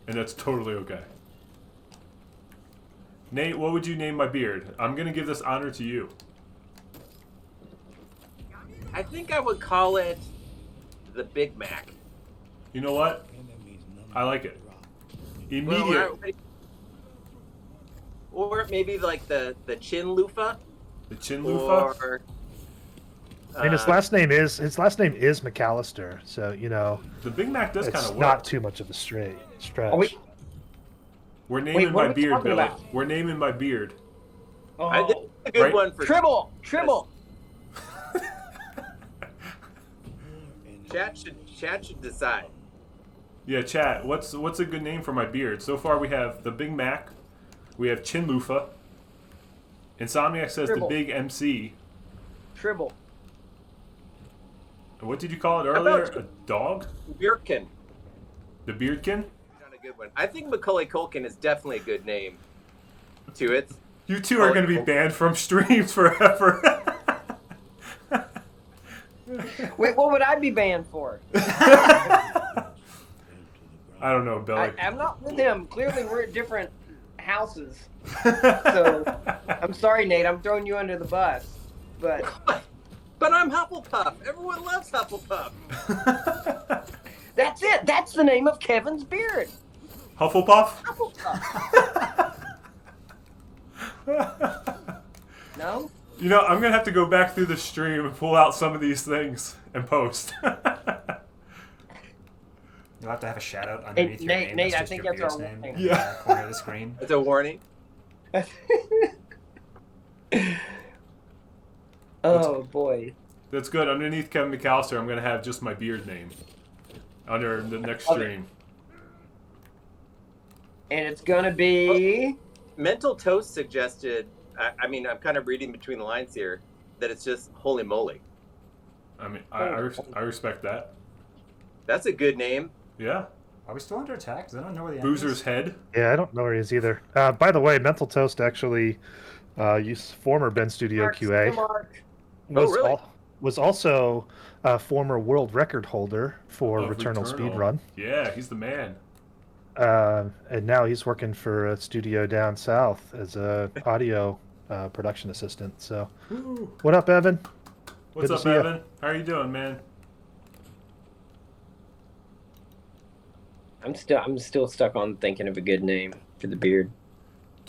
And that's totally okay. Nate, what would you name my beard? I'm gonna give this honor to you. I think I would call it the Big Mac. You know what? I like it. Immediate. Well, or maybe like the chin loofah. The chin loofah. Or, And his last name is McAllister, so The Big Mac does kind it's of work. not too much of a stretch. Are we? We're naming what my are we beard, talking Billy. about? We're naming my beard. I think Oh, it's a good Right? one for Tribble. Chat should decide. Yeah, chat. What's a good name for my beard? So far, we have the Big Mac. We have Chin Loofah. Insomniac says Dribble. the Big MC. Tribble. And what did you call it How earlier? about- A dog? Birkin. The Beardkin? Not a good one. I think Macaulay Culkin is definitely a good name to it. You two are going to be banned from streams forever. Wait, what would I be banned for? I don't know, Billy. I'm not with him. Clearly, we're at different houses. So, I'm sorry, Nate. I'm throwing you under the bus. But But I'm Hufflepuff. Everyone loves Hufflepuff. that's it. That's the name of Kevin's beard. Hufflepuff? Hufflepuff. No? You know, I'm going to have to go back through the stream and pull out some of these things and post. you'll have to have a shout out underneath your Nate, name. I just think your that's our beard's name warning. in the corner of the screen. That's a warning. Oh, boy. That's good. Underneath Kevin McAllister, I'm going to have just my beard name under the next stream. And it's going to be... Mental Toast suggested, I mean, I'm kind of reading between the lines here, that it's just Holy Moly. I mean, I respect that. That's a good name. Yeah. Are we still under attack? Because I don't know where the enemy Boozer's is. head. Yeah, I don't know where he is either. By the way, Mental Toast actually Former Ben Studio Mark, QA. Mark. Was, really? was also a former world record holder for Of Returnal Returnal. Speedrun. Yeah, he's the man. And now he's working for a studio down south as a audio production assistant. So, Woo. what up, Evan? What's Good to up, see ya. Evan? How are you doing, man? I'm still stuck on thinking of a good name for the beard.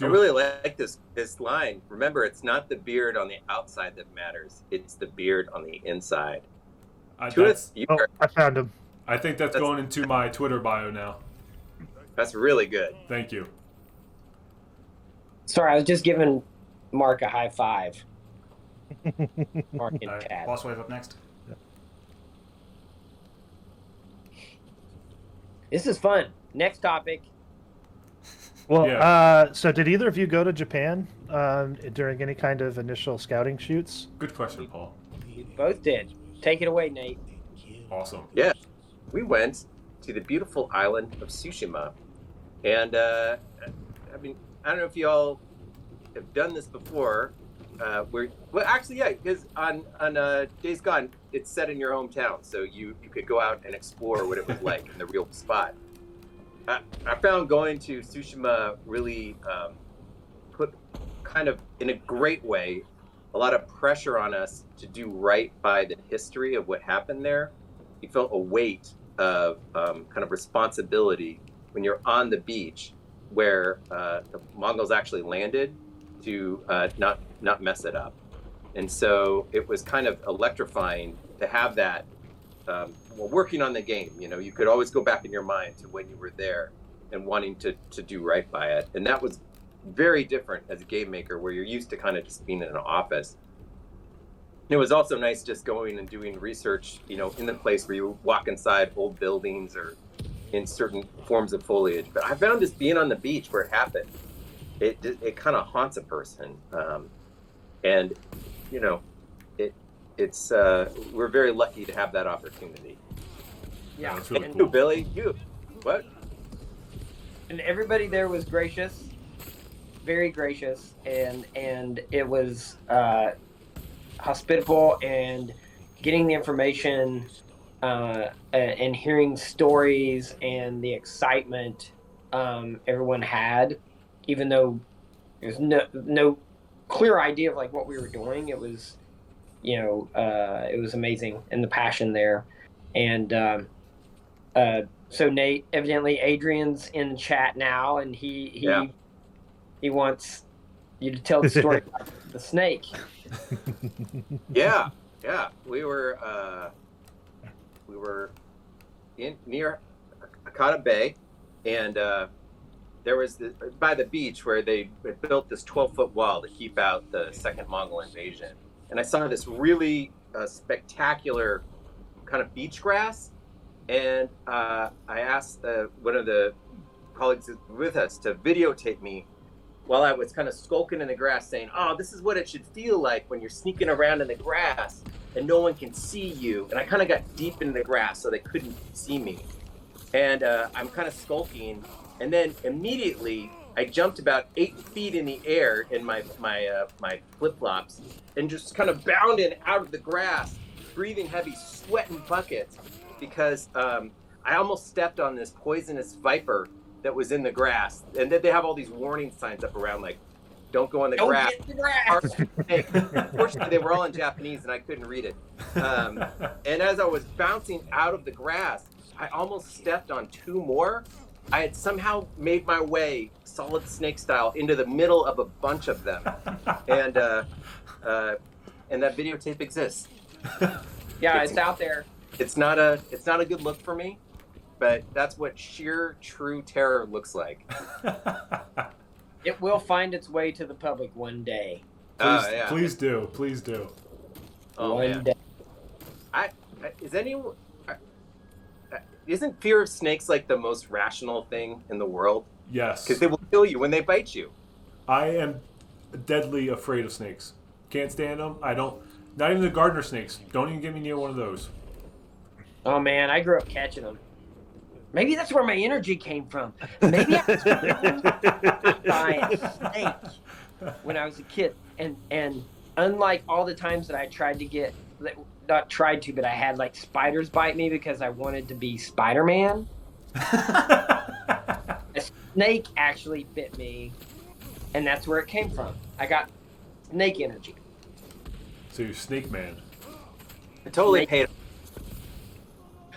I really like this line. Remember, it's not the beard on the outside that matters. It's the beard on the inside. I found him. I think that's going into my Twitter bio now. That's really good. Thank you. Sorry, I was just giving Mark a high five. Mark and All right, Cat. Boss Wave up next. This is fun. Next topic. Well, Yeah. So did either of you go to Japan during any kind of initial scouting shoots? Good question, Paul. We both did. Take it away, Nate. Awesome. Yeah, we went to the beautiful island of Tsushima, and I mean, I don't know if y'all have done this before. Because on Days Gone, it's set in your hometown, so you could go out and explore what it was like in the real spot. I found going to Tsushima really put kind of, in a great way, a lot of pressure on us to do right by the history of what happened there. You felt a weight of kind of responsibility when you're on the beach where the Mongols actually landed to not mess it up. And so it was kind of electrifying to have that while working on the game. You know, you could always go back in your mind to when you were there and wanting to do right by it. And that was very different as a game maker, where you're used to kind of just being in an office. And it was also nice just going and doing research, you know, in the place where you walk inside old buildings or in certain forms of foliage. But I found this being on the beach where it happened, it kind of haunts a person. And, you know, it's we're very lucky to have that opportunity. Yeah, Yeah. it's really and, cool. Billy, what? and everybody there was gracious, very gracious, and it was hospitable, and getting the information and hearing stories and the excitement everyone had, even though there's no clear idea of like what we were doing. It was, you know, it was amazing, and the passion there. And so Nate, evidently Adrian's in chat now, and he wants you to tell the story about the snake. Yeah. We were near Akata Bay, and there was by the beach where they had built this 12-foot wall to keep out the second Mongol invasion. And I saw this really spectacular kind of beach grass, and I asked one of the colleagues with us to videotape me while I was kind of skulking in the grass, saying, "Oh, this is what it should feel like when you're sneaking around in the grass and no one can see you." And I kind of got deep in the grass so they couldn't see me. And I'm kind of skulking, and then immediately I jumped about 8 feet in the air in my flip-flops and just kind of bounded out of the grass, breathing heavy, sweating buckets, because I almost stepped on this poisonous viper that was in the grass. And then they have all these warning signs up around, like, don't go in the grass. Get in the grass. Unfortunately, they were all in Japanese and I couldn't read it. And as I was bouncing out of the grass, I almost stepped on 2 more. I had somehow made my way, Solid Snake style, into the middle of a bunch of them. And that videotape exists. Yeah, it's out there. It's not a good look for me, but that's what sheer true terror looks like. It will find its way to the public one day. Please do. Oh, one man. day. Isn't fear of snakes like the most rational thing in the world? Yes. Because they will kill you when they bite you. I am deadly afraid of snakes. Can't stand them. Not even the gardener snakes. Don't even get me near one of those. Oh man, I grew up catching them. Maybe that's where my energy came from. Maybe I was by a snake. when I was a kid, and unlike all the times that I tried to get, not tried to, but I had like spiders bite me because I wanted to be Spider-Man. A snake actually bit me, and that's where it came from. I got snake energy. So you're Snake Man. It totally paid.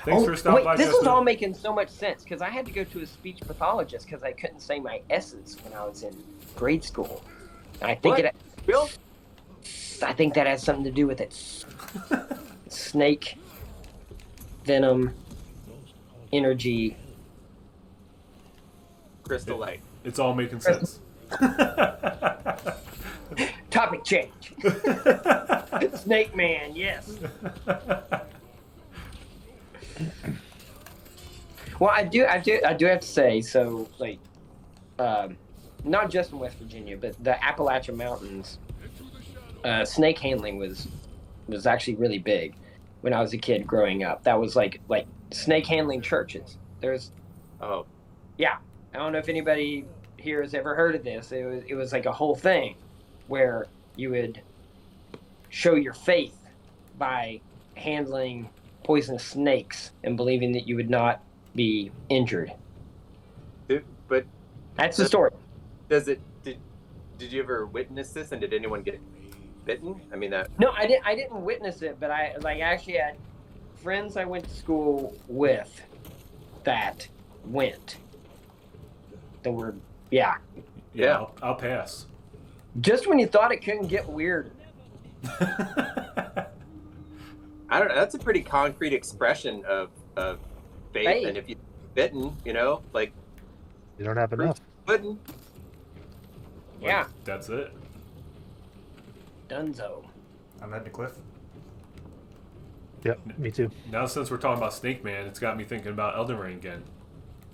Thanks for stopping by, this Justin. is all making so much sense because I had to go to a speech pathologist because I couldn't say my S's when I was in grade school. And I think Bill? I think that has something to do with it. Snake, venom, energy. Crystal Light. It's all making sense. Topic change. Snake Man, yes. Well, I do have to say, so like, not just in West Virginia, but the Appalachian Mountains, snake handling was actually really big when I was a kid growing up. That was like snake handling churches. Yeah, I don't know if anybody here has ever heard of this. It was like a whole thing where you would show your faith by handling poisonous snakes and believing that you would not be injured. But That's the story. did you ever witness this, and did anyone get bitten? I mean that. No, I didn't witness it, but I actually had friends I went to school with that went. The word, yeah. Yeah, I'll pass. Just when you thought it couldn't get weird. I don't know. That's a pretty concrete expression of faith. And if you're bitten, like You don't have enough. pudding. Yeah. That's it. Dunzo. I'm heading to Cliff. Yep, me too. Now, since we're talking about Snake Man, it's got me thinking about Elden Ring again.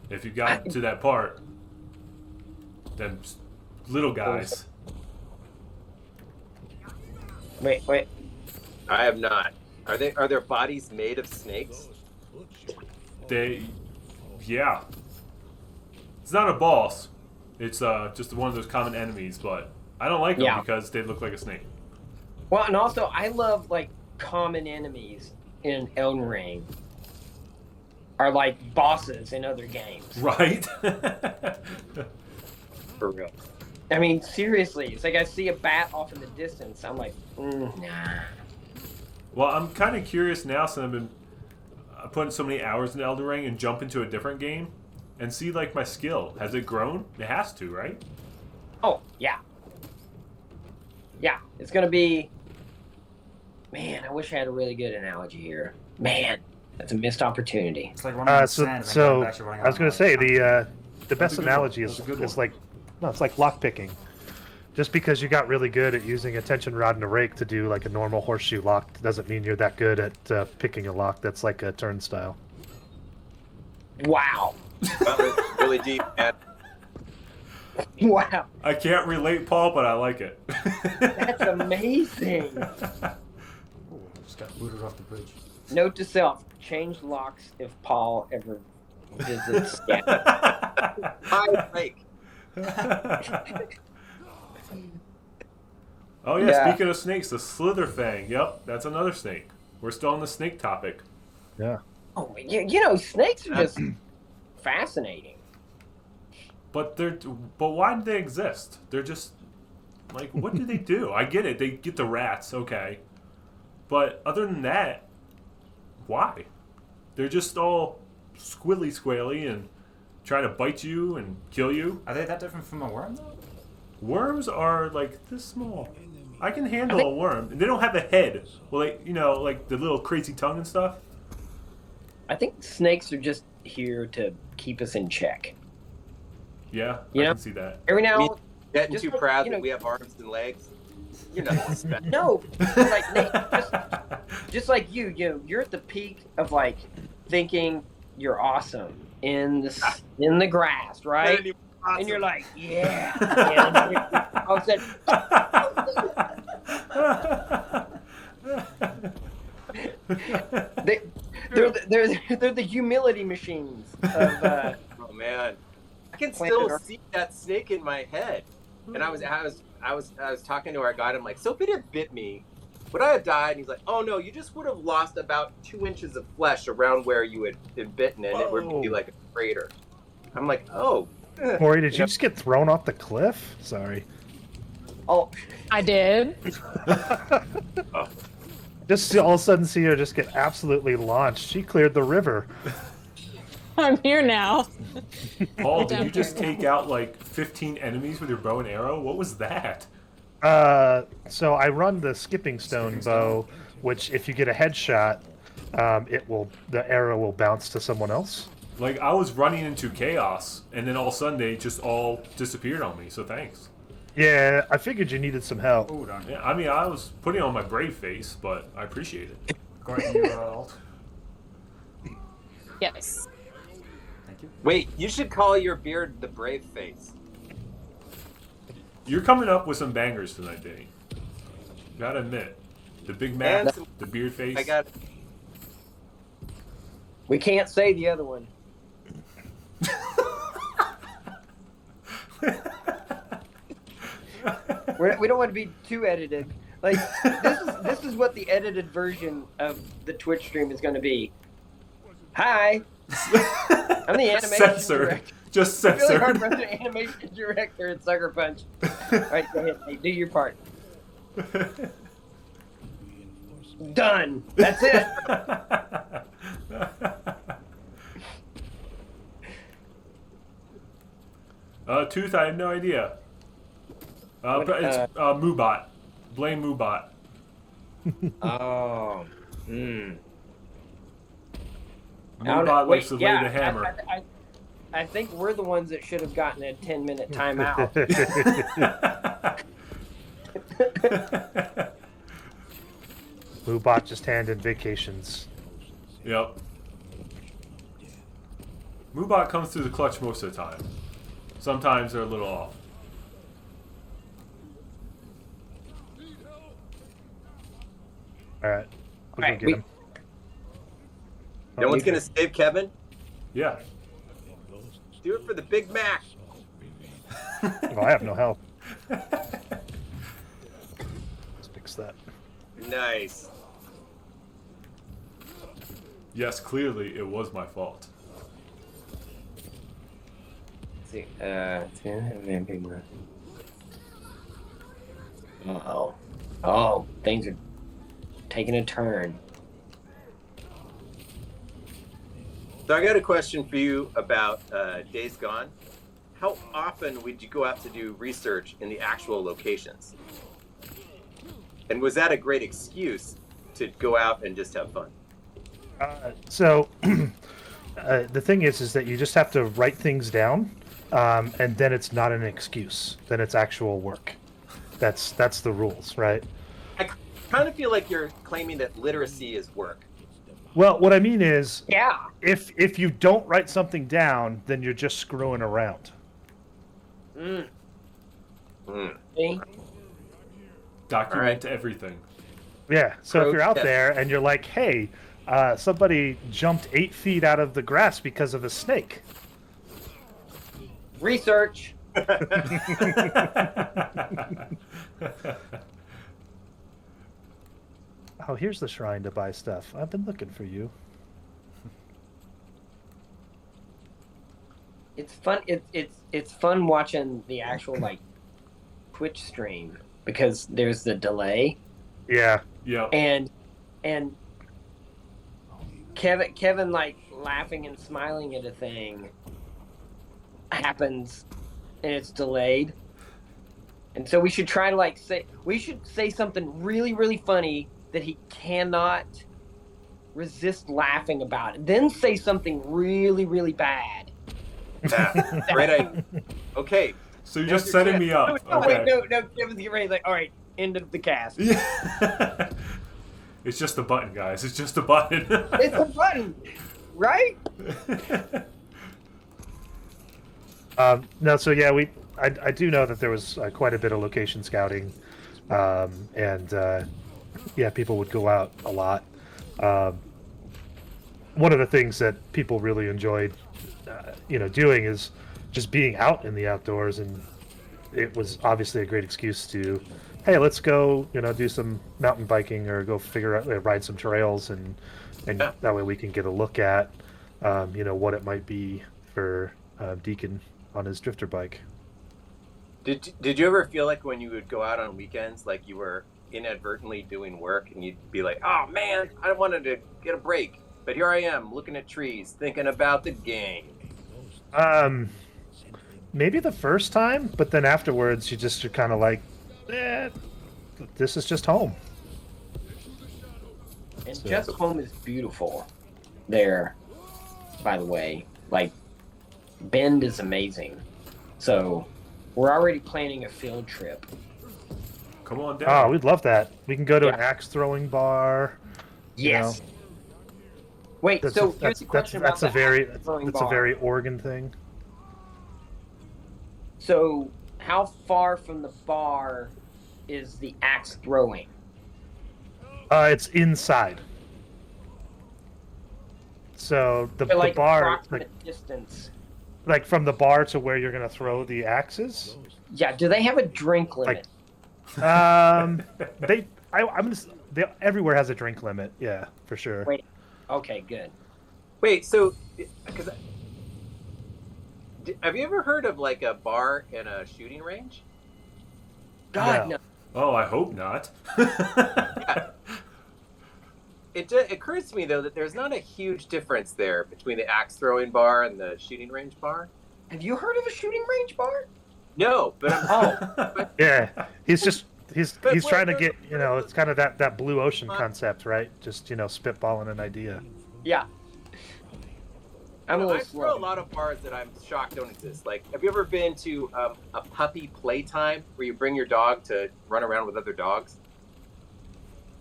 If you got to that part, them little guys. Wait. I have not. Are their bodies made of snakes? Yeah. It's not a boss. It's just one of those common enemies, but I don't like them because they look like a snake. Well, and also I love like common enemies in Elden Ring are like bosses in other games. Right? For real. I mean, seriously, it's like I see a bat off in the distance. I'm like, nah. Well, I'm kind of curious now since I've been putting so many hours in Elden Ring and jump into a different game and see like my skill. Has it grown? It has to, right? Oh, yeah. Yeah, it's going to be... Man, I wish I had a really good analogy here. Man, that's a missed opportunity. It's like running on sand and then going back to running I was on going to say the best good analogy one. is That's a good one. like it's like lock picking. Just because you got really good at using a tension rod and a rake to do like a normal horseshoe lock doesn't mean you're that good at picking a lock that's like a turnstile. Wow. That was really deep, man. Wow. I can't relate, Paul, but I like it. That's amazing. Ooh, just got booted off the bridge. Note to self, change locks if Paul ever visits. Yeah. High rake. Oh yeah, Yeah. speaking of snakes, the Slitherfang. Yep, that's another snake. We're still on the snake topic. Yeah. Oh, you know, snakes are just fascinating. But why do they exist? They're just like, what do they do? I get it. They get the rats, okay. But other than that, why? They're just all squilly and try to bite you and kill you. Are they that different from a worm, though? Worms are like this small. I can handle a worm, and they don't have a head. Well, like the little crazy tongue and stuff. I think snakes are just here to keep us in check. Yeah, You I know? can see that. Every now and Getting Just too like, proud you that know- we have arms and legs. You're not special. no, like Nate, just like you're at the peak of like thinking you're awesome in the grass, right? And you're like, yeah. And then all of a sudden, they're the humility machines of Oh man, I can Planet still Earth. see that snake in my head, and I was I was talking to our guide. I'm like, so if it had bit me, would I have died? And he's like, oh no, you just would have lost about 2 inches of flesh around where you had been bitten, and it would be like a crater. I'm like, oh. Corey, did you just get thrown off the cliff? Sorry. Oh, I did. Just all of a sudden see her just get absolutely launched. She cleared the river. I'm here now. Paul, did you just take out like 15 enemies with your bow and arrow? What was that? So I run the skipping stone bow, which if you get a headshot, the arrow will bounce to someone else. Like, I was running into chaos, and then all of a sudden they just all disappeared on me, so thanks. Yeah, I figured you needed some help. Hold on. Yeah, I mean, I was putting on my brave face, but I appreciate it. Corey, can you alt? Yes. Thank you. Wait, you should call your beard the brave face. You're coming up with some bangers tonight, Danny. Gotta admit. The Big Mac, And some- the beard face. I got. we can't say the other one. We don't want to be too edited. Like this is what the edited version of the Twitch stream is going to be. Hi, I'm the animation Censored. director. Just It's really hard censored. for the animation director at Sucker Punch. All right, go ahead. Hey, do your part. Done. That's it. Tooth, I have no idea. What, But it's Moobot. Blame Moobot. Oh. Hmm. Moobot likes to lay the hammer. I think we're the ones that should have gotten a 10-minute timeout. Moobot just handed vacations. Yep. Moobot comes through the clutch most of the time. Sometimes they're a little off. All right. We'll Alright, go we- get him. No one's gonna save Kevin. Yeah. Do it for the Big Mac. Oh, I have no help. Let's fix that. Nice. Yes, clearly it was my fault. Let's see. Oh. Oh, things are taking a turn. So I got a question for you about Days Gone. How often would you go out to do research in the actual locations? And was that a great excuse to go out and just have fun? So the thing is that you just have to write things down, and then it's not an excuse. Then it's actual work. That's the rules, right? I kind of feel like you're claiming that literacy is work. Well, what I mean is, Yeah. if you don't write something down, then you're just screwing around. Mm. Mm. See? Document everything. Yeah. So if you're out Protest. there and you're like, hey, somebody jumped 8 feet out of the grass because of a snake. Research. Oh, here's the shrine to buy stuff. I've been looking for you. It's fun. It's fun watching the actual like Twitch stream because there's the delay Yeah. Yep. and Kevin like laughing and smiling at a thing happens and it's delayed. And so we should try to say something really, really funny that he cannot resist laughing about. Then say something really, really bad. Yeah, great idea. Okay. So you're just setting me up. No, Okay. wait, no, Kevin's getting ready. Like, all right, end of the cast. Yeah. It's just a button, guys. It's just a button. It's a button, right? No, so yeah, I do know that there was quite a bit of location scouting, and yeah, people would go out a lot. One of the things that people really enjoyed, doing is just being out in the outdoors and it was obviously a great excuse to, hey, let's go, do some mountain biking or go figure out ride some trails, and Yeah. that way we can get a look at, what it might be for Deacon on his drifter bike. Did you ever feel like when you would go out on weekends, like you were inadvertently doing work, and you'd be like, "Oh man, I wanted to get a break, but here I am looking at trees, thinking about the game." Maybe the first time, but then afterwards you're kind of like, this is just home. And just home is beautiful there, by the way. Like, Bend is amazing. So, we're already planning a field trip. Come on down. Oh, we'd love that. We can go to an axe throwing bar. Yes. Wait, That's so a, here's the question about that's a very axe throwing that's bar. a very Oregon thing. So, how far from the bar is the axe throwing? It's inside. So the Like bar, approximate distance. like from the bar to where you're gonna throw the axes. Yeah. Do they have a drink limit? I'm everywhere has a drink limit. Yeah, for sure. Wait. Okay. Good. Wait, so because have you ever heard of like a bar and a shooting range? God No. no. Oh, I hope not. It occurs to me though that there's not a huge difference there between the axe throwing bar and the shooting range bar. Have you heard of a shooting range bar? No, but I'm, Yeah, he's But trying to what- get, it's kind of that blue ocean concept, right? Just spitballing an idea. Yeah. I'm a I little throw a slow. lot of bars that I'm shocked don't exist. Like, have you ever been to a puppy playtime where you bring your dog to run around with other dogs?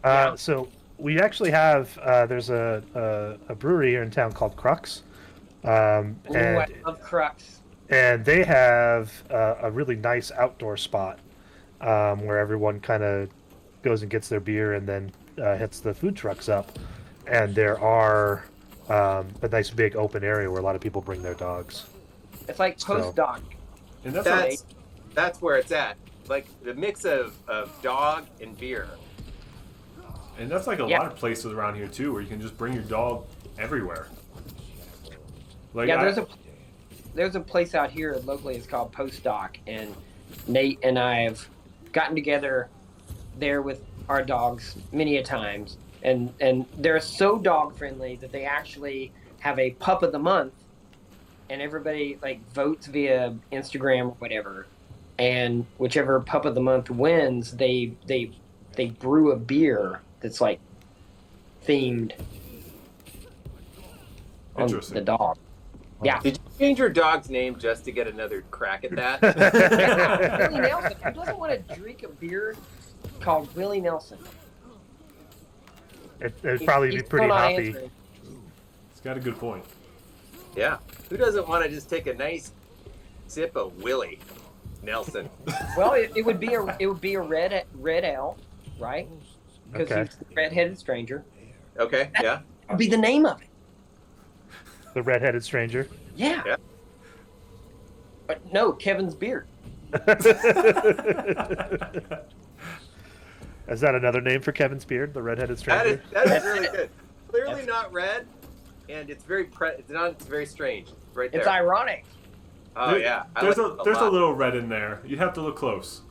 Yeah. So we actually have there's a brewery here in town called Crux, Ooh, I and love Crux. they have a really nice outdoor spot where everyone kind of goes and gets their beer and then hits the food trucks up, and there are a nice big open area where a lot of people bring their dogs. It's like postdoc. And that's That's where it's at. Like the mix of dog and beer. like a Yeah. lot of places around here too, where you can just bring your dog everywhere. Like Yeah, there's a place out here locally. It's called Postdoc, and Nate and I have gotten together there with our dogs many a times, and they're so dog friendly that they actually have a pup of the month, and everybody like votes via Instagram or whatever, and whichever pup of the month wins, they brew a beer that's like themed on Interesting. the dog. Yeah. Did you change your dog's name just to get another crack at that? Willie Nelson. Who doesn't want to drink a beer called Willie Nelson? It'd probably be He's pretty still not hoppy. answering. It's got a good point. Yeah. Who doesn't want to just take a nice sip of Willie Nelson? Well, it would be a red ale, right? Because Okay. he's the redheaded stranger. Okay, yeah. That would be the name of it. The redheaded stranger. Yeah. Yeah. But no, Kevin's beard. Is that another name for Kevin's beard, the redheaded stranger? That is really good. Clearly not red, and it's very it's very strange. Right there. It's ironic. Oh yeah. I There's like it there's a lot. little red in there. You have to look close.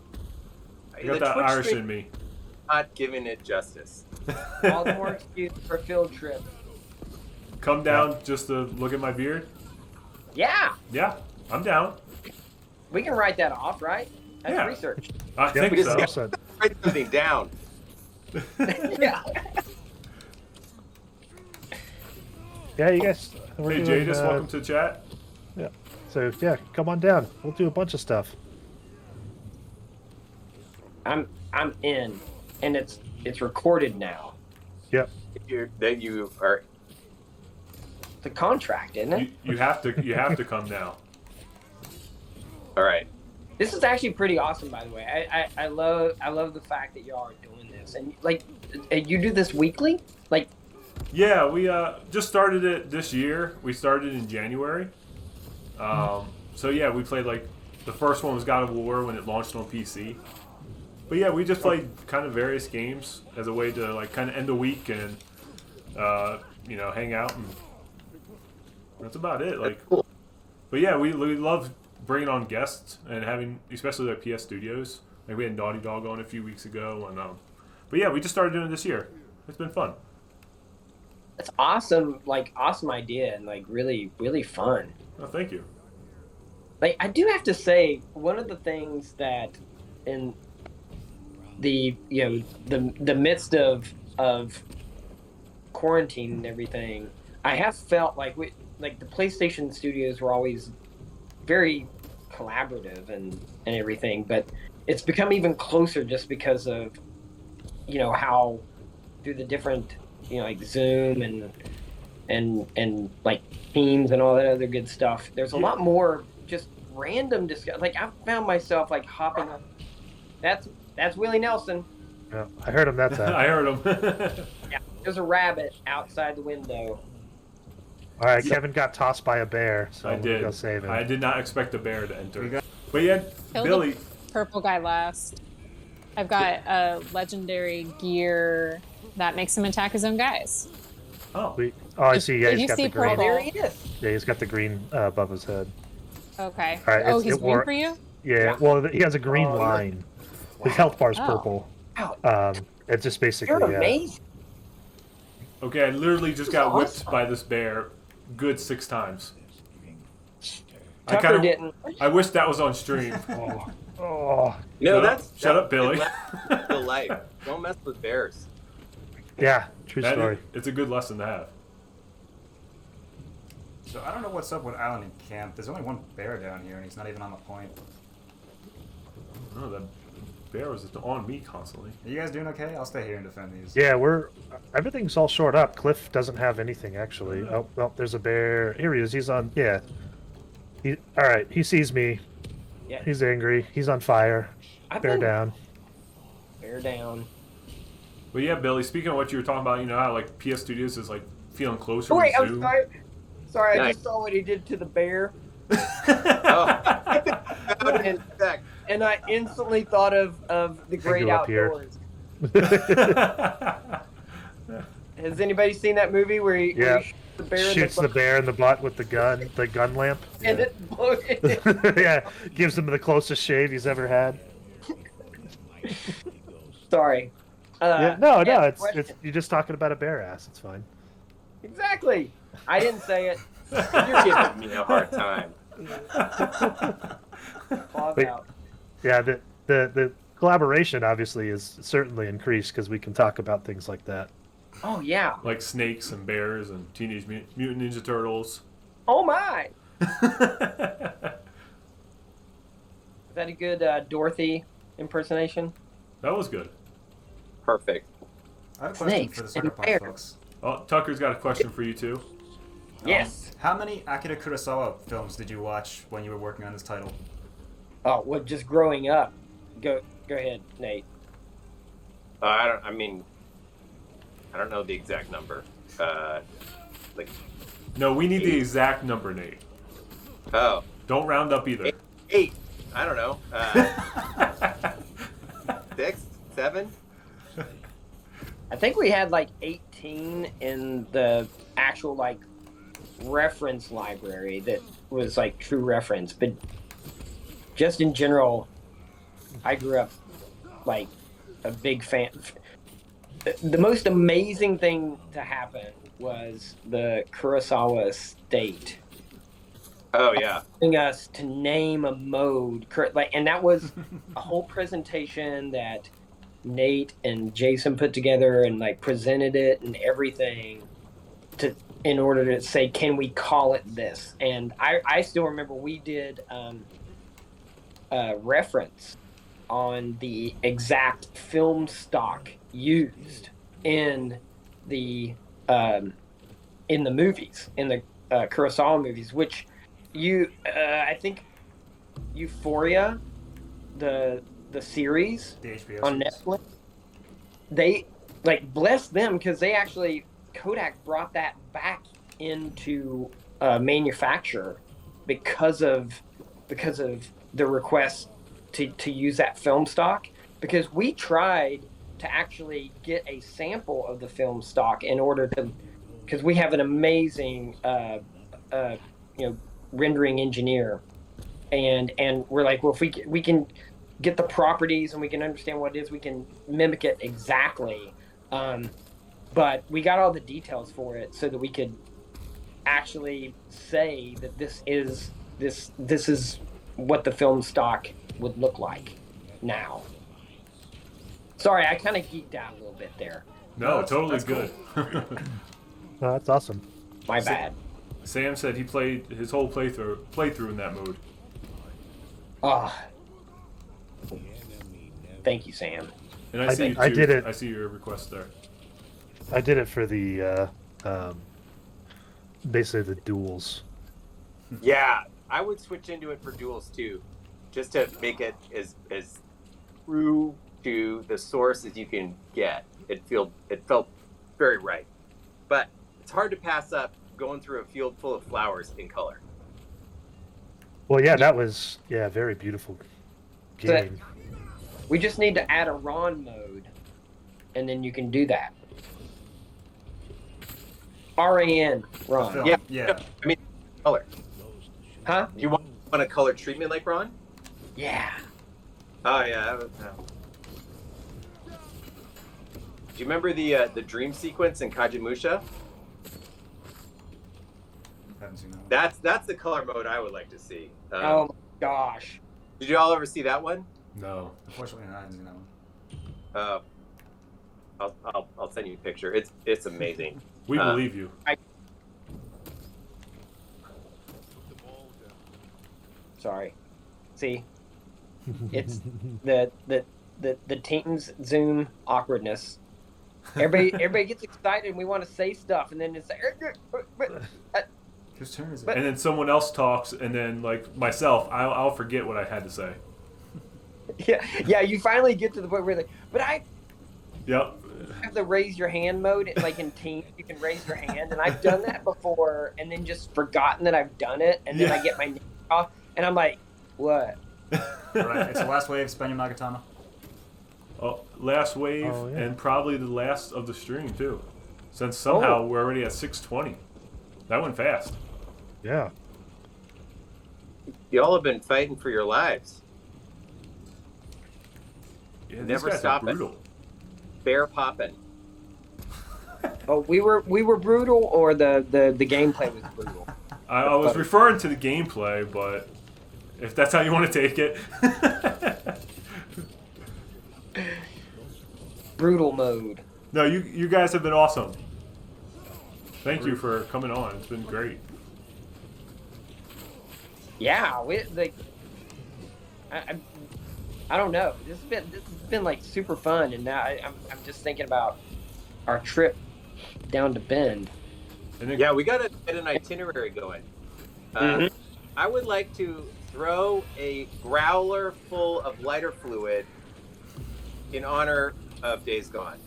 You The got that Twitch Irish stream in me. Not giving it justice. All the more excuse for a field trip. Come down just to look at my beard. Yeah, Yeah, I'm down. we can write that off, right? That's Yeah. research. I think we just so. got- 100%. Write something down. Yeah. Yeah, you guys. We're Hey doing, Jadis, welcome to chat. So yeah, come on down. We'll do a bunch of stuff. I'm in, and it's recorded now. Yep. That you are. The contract, isn't it? You have to come now. All right. This is actually pretty awesome, by the way. I love the fact that y'all are doing this, and like, you do this weekly. Like, Yeah, we just started it this year. We started in January. So yeah, we played like The first one was God of War when it launched on PC. But yeah, we just played kind of various games as a way to like kind of end the week and hang out, and that's about it. Like, but yeah, we love bringing on guests and having, especially like PS Studios. Like we had Naughty Dog on a few weeks ago, and but yeah, we just started doing it this year. It's been fun. It's awesome, like awesome idea and like really, really fun. Oh, thank you. Like I do have to say, one of the things that in the the midst of quarantine and everything, I have felt like the PlayStation studios were always very collaborative and everything, but it's become even closer just because of how through the different like Zoom and like Teams and all that other good stuff. There's a lot more just random discussion. Like I've found myself like hopping up. That's Willie Nelson. Yeah, I heard him that time. I heard him. Yeah, there's a rabbit outside the window. All right, Kevin got tossed by a bear, so I I'm gonna did. go save him. I did not expect a bear to enter. But yeah, Kill Billy. the purple guy last. I've got a legendary gear that makes him attack his own guys. Oh, I see. Yeah, Did he's you got see the green. purple? There he is. Yeah, he's got the green above his head. Okay. All right, Oh, it's- he's it green wore- for you? Yeah, well, he has a green line. His health bar's Oh. purple. Wow, It's just basically. you're amazing. okay. I literally just got whipped awesome. by this bear, good 6 times. Tucker didn't. I wish that was on stream. Oh, No, Shut up, Billy. That's real life. Don't mess with bears. yeah, true story. It's a good lesson to have. So I don't know what's up with Alan in camp. There's only one bear down here, and he's not even on the point. Oh, that bear was on me constantly. Are you guys doing okay? I'll stay here and defend these. Yeah, everything's all short up. Cliff doesn't have anything actually. Oh, well, there's a bear. Here he is. He's on. Yeah. All right. He sees me. Yeah. He's angry. He's on fire. Bear down. Bear down. But yeah, Billy, speaking of what you were talking about, how like PS Studios is like feeling closer Oh, wait, with I'm Zoom. sorry. Sorry, I Nice. just saw what he did to the bear, Oh. and I instantly thought of the great go up here. outdoors. Has anybody seen that movie where he, Yeah. where he shoots the bear Shoots in the bear in the butt with the gun lamp. and it blows Yeah, gives him the closest shave he's ever had. Sorry. Yeah, no, it's question. you're just talking about a bear ass. It's fine. Exactly. I didn't say it. You're giving me a hard time. Claws Wait. out. Yeah, the collaboration obviously is certainly increased because we can talk about things like that. Oh yeah. Like snakes and bears and Teenage Mutant Ninja Turtles. Oh my. Is that a good Dorothy impersonation? That was good. Perfect. I have a question Snakes for the and Sucker Punch bears. folks. Oh, Tucker's got a question for you too. Yes. How many Akira Kurosawa films did you watch when you were working on this title? Oh, well, just growing up. Go ahead, Nate. I don't know the exact number. Like, No, we need the exact number, Nate. oh, Don't round up either. 8. I don't know. 6, 7. I think we had like 18 in the actual like reference library that was like true reference, but just in general, I grew up like a big fan. The most amazing thing to happen was the Kurosawa estate Oh yeah. asking us to name a mode, and that was a whole presentation that Nate and Jason put together and like presented it and everything in order to say, can we call it this? And I still remember we did a reference on the exact film stock used in the movies, in the Kurosawa movies, which I think Euphoria, the series The HBO on series. Netflix, they like bless them because they actually Kodak brought that back into manufacture because of the request to use that film stock, because we tried to actually get a sample of the film stock in order to, because we have an amazing rendering engineer, and we're like, well, if we can get the properties and we can understand what it is, we can mimic it exactly. But we got all the details for it so that we could actually say that this is what the film stock would look like now. Sorry, I kind of geeked out a little bit there. No, totally that's good. Oh, that's awesome. My bad. Sam said he played his whole playthrough in that mode. Oh, thank you, Sam. And I see you too. I did it. I see your request there. I did it for the basically the duels. Yeah, I would switch into it for duels too, just to make it as true to the source as you can get. It felt very right, but it's hard to pass up going through a field full of flowers in color. Well, yeah, that was very beautiful game. We just need to add a Ron mode, and then you can do that. RAN, Ron. Film. Yeah. Yeah. I mean, color. Huh? Do you want a color treatment like Ron? Yeah. Oh yeah. Do you remember the dream sequence in Kajimusha? Haven't seen that one. That's the color mode I would like to see. Oh my gosh. Did you all ever see that one? No. Unfortunately, I haven't seen that one. I'll send you a picture. It's amazing. We believe you. Sorry. See, it's the team's Zoom awkwardness. Everybody gets excited and we want to say stuff, and then it's Whose turn is it? And then someone else talks, and then like myself, I'll forget what I had to say. yeah. You finally get to the point where like, but I Yep. have the raise your hand mode. Like in Teams, you can raise your hand, and I've done that before, and then just forgotten that I've done it, and then I get my name off, and I'm like, what? Right, it's the last wave, Spenya Magatama. Oh, last wave, Oh, yeah. and probably the last of the stream too, since somehow we're already at 6:20. That went fast. Yeah. You all have been fighting for your lives. Yeah, these Never guys are stop it. brutal. Bear popping. Oh, we were brutal, or the gameplay was brutal. I was referring to the gameplay, but if that's how you want to take it. Brutal mode. No, you guys have been awesome. Thank you for coming on. It's been great. Yeah, I don't know. This has been like super fun, and now I'm just thinking about our trip down to Bend. And then, Yeah, we gotta get an itinerary going. I would like to throw a growler full of lighter fluid in honor of Days Gone.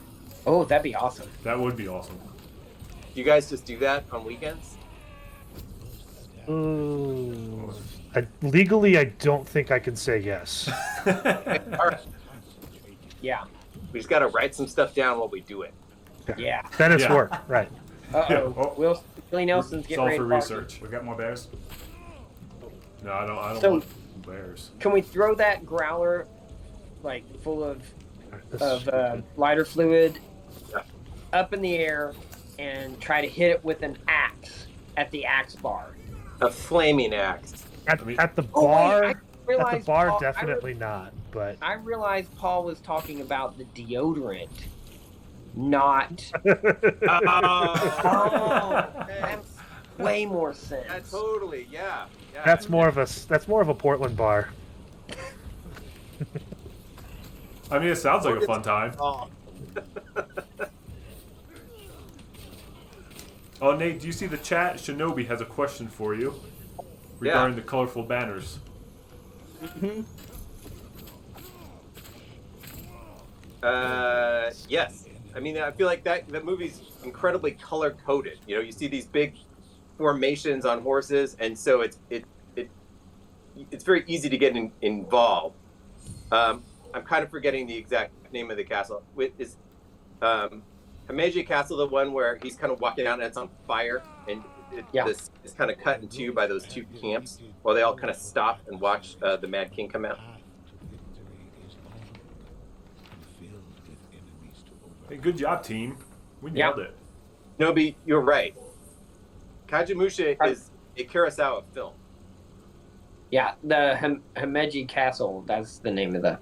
Oh, that'd be awesome. that would be awesome. Do you guys just do that on weekends? Ooh. Legally, I don't think I can say yes. All right. Yeah. We just gotta write some stuff down while we do it. Yeah. Then it's Yeah. work, right? Uh-oh. Oh. Willie Nelson's It's getting all ready for to bark. research. We've got more bears. No, I don't So- want bears. Can we throw that growler, like, full of This- lighter fluid Yeah. up in the air and try to hit it with an axe at the axe bar? A flaming axe. at, I mean- at the Oh, wait, bar, I at the realized bar, Paul- definitely not. But I realized Paul was talking about the deodorant, not. Oh, that's way more sense. Yeah, totally. Yeah. that's more of a Portland bar. I mean, it sounds like a fun time. Oh. Oh, Nate, do you see the chat? Shinobi has a question for you regarding the colorful banners. Yes. I mean, I feel like that movie's incredibly color coded. You know, you see these big formations on horses, and so it it's very easy to get involved. I'm kind of forgetting the exact name of the castle. Is Himeji Castle the one where he's kind of walking out and it's on fire, and this is kind of cut in two by those two camps while they all kind of stop and watch the Mad King come out? Hey, good job, team. We nailed it. Nobi, you're right. Kajimusha is a Kurosawa film. Yeah, the Himeji Castle. That's the name of the.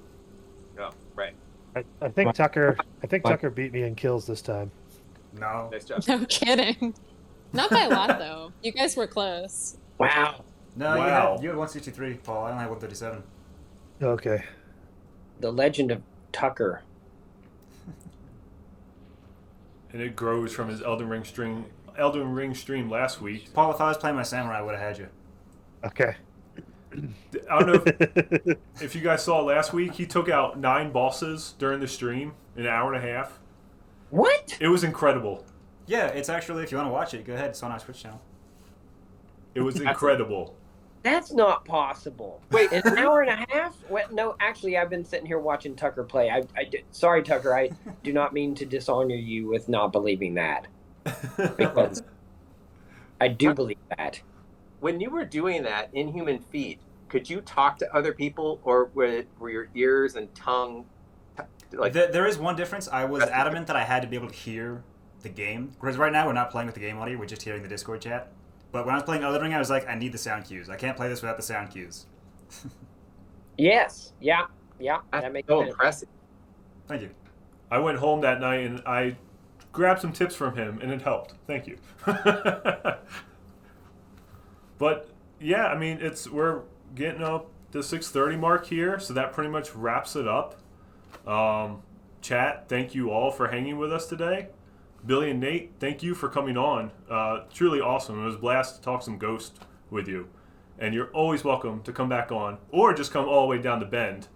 Oh, right. I think Tucker. I think Tucker beat me in kills this time. No. Nice job. No kidding. Not by a lot though. You guys were close. Wow. No, Wow. you had 163, Paul. I only had 137. Okay. The Legend of Tucker. And it grows from his Elden Ring stream last week. Paul, if I was playing my samurai, I would have had you. Okay. I don't know if you guys saw last week, he took out 9 bosses during the stream in an hour and a half. What? It was incredible. Yeah, it's actually, if you want to watch it, go ahead. It's on our Twitch channel. It was incredible. That's not possible. Wait. In an hour and a half? What? No, actually, I've been sitting here watching Tucker play. Sorry, Tucker. I do not mean to dishonor you with not believing that. Because I do believe that. When you were doing that Inhuman Feat, could you talk to other people, or were your ears and tongue like? There is one difference. I was adamant that I had to be able to hear the game. Whereas right now, we're not playing with the game audio. We're just hearing the Discord chat. But when I was playing Elden Ring, I was like, I need the sound cues. I can't play this without the sound cues. Yes. Yeah. Yeah. That That's makes so sense. impressive. Thank you. I went home that night and I grabbed some tips from him, and it helped. Thank you. But yeah, I mean, we're getting up the 6:30 mark here, so that pretty much wraps it up. Chat, thank you all for hanging with us today. Billy and Nate, thank you for coming on. Truly awesome. It was a blast to talk some Ghost with you. And you're always welcome to come back on, or just come all the way down to Bend.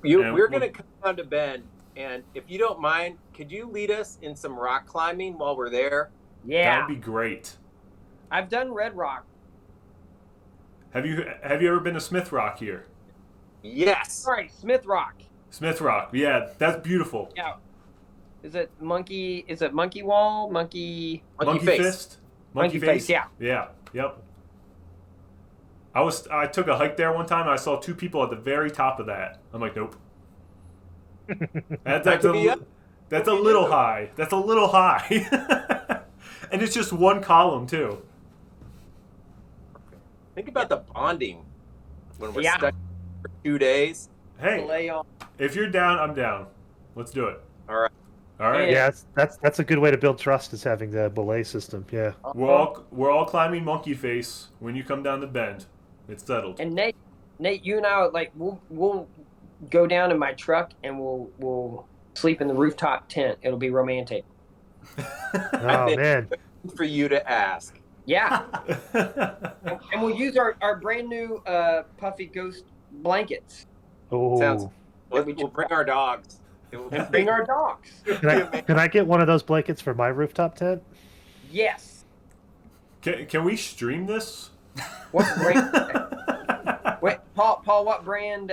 We're going to come down to Bend, and if you don't mind, could you lead us in some rock climbing while we're there? Yeah. That would be great. I've done Red Rock. Have you ever been to Smith Rock here? Yes. Sorry, Smith Rock. Smith Rock, yeah, that's beautiful. Yeah. Is it Monkey Wall? Monkey Face. Fist? Monkey Face, yeah. Yeah, yep. I took a hike there one time and I saw 2 people at the very top of that. I'm like, nope. That's a little high. That's a little high. And it's just one column too. Think about the bonding when we're Yeah. stuck for 2 days. Hey, Lay on. if you're down, I'm down. Let's do it. All right. All right. Yeah, that's a good way to build trust, is having the belay system. Yeah. We're all climbing Monkey Face when you come down the Bend. It's settled. And Nate, you and I, like, we'll go down in my truck and we'll sleep in the rooftop tent. It'll be romantic. Oh man. For you to ask. Yeah. And we'll use our brand new Puffy Ghost blankets. Oh. Sounds. We'll bring our dogs. And bring our dogs. Can I get one of those blankets for my rooftop tent? Yes. Can we stream this? What brand? Wait, Paul, what brand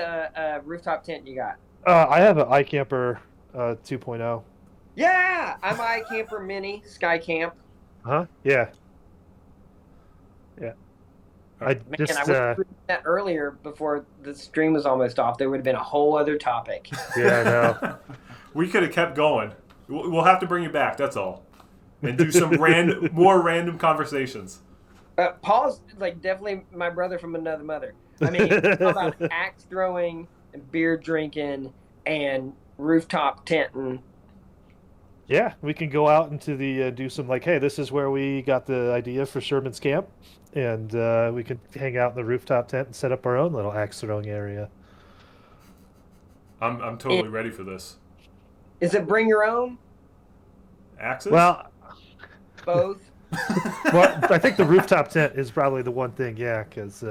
rooftop tent you got? I have an iCamper 2.0. Yeah, I'm iCamper Mini Sky Camp. Huh? Yeah. Yeah. I Man, just I wish we did that earlier before the stream was almost off. There would have been a whole other topic. yeah, I know. We could have kept going. We'll have to bring you back. That's all, and do some more random conversations. Paul's like definitely my brother from another mother. I mean, how about axe throwing and beer drinking and rooftop tenting? Yeah, we can go out into the do some like, hey, this is where we got the idea for Sherman's camp, and we can hang out in the rooftop tent and set up our own little axe throwing area. I'm totally ready for this. Is it bring your own? Axes? Well, Both. well, I think the rooftop tent is probably the one thing, yeah, because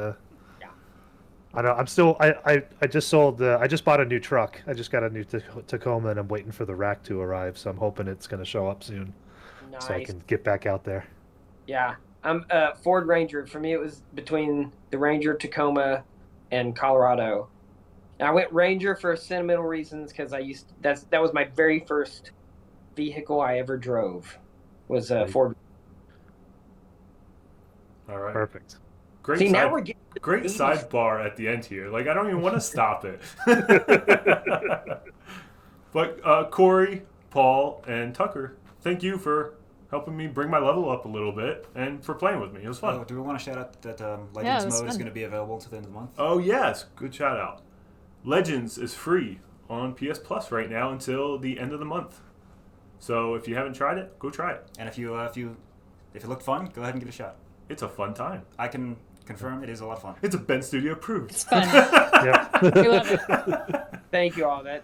I don't. I'm still. I just sold. I just bought a new truck. I just got a new Tacoma, and I'm waiting for the rack to arrive. So I'm hoping it's going to show up soon, Nice. so I can get back out there. Yeah, I'm Ford Ranger. For me, it was between the Ranger, Tacoma, in Colorado. And I went Ranger for sentimental reasons because that was my very first vehicle I ever drove. Was a Right. Ford. All right. Perfect. Great See, now side, we're getting great 80s. sidebar at the end here. Like I don't even want to stop it. But Corey, Paul, and Tucker, thank you for helping me bring my level up a little bit and for playing with me. It was fun. Oh, do we want to shout out that Yeah, Legends it was mode is fun. going to be available until the end of the month? Oh yes, good shout out. Legends is free on PS Plus right now until the end of the month. So if you haven't tried it, go try it. And if it looked fun, go ahead and give it a shot. It's a fun time. I can confirm it is a lot of fun. It's a Ben Studio approved. It's fun. Yep. We love it. Thank you all. That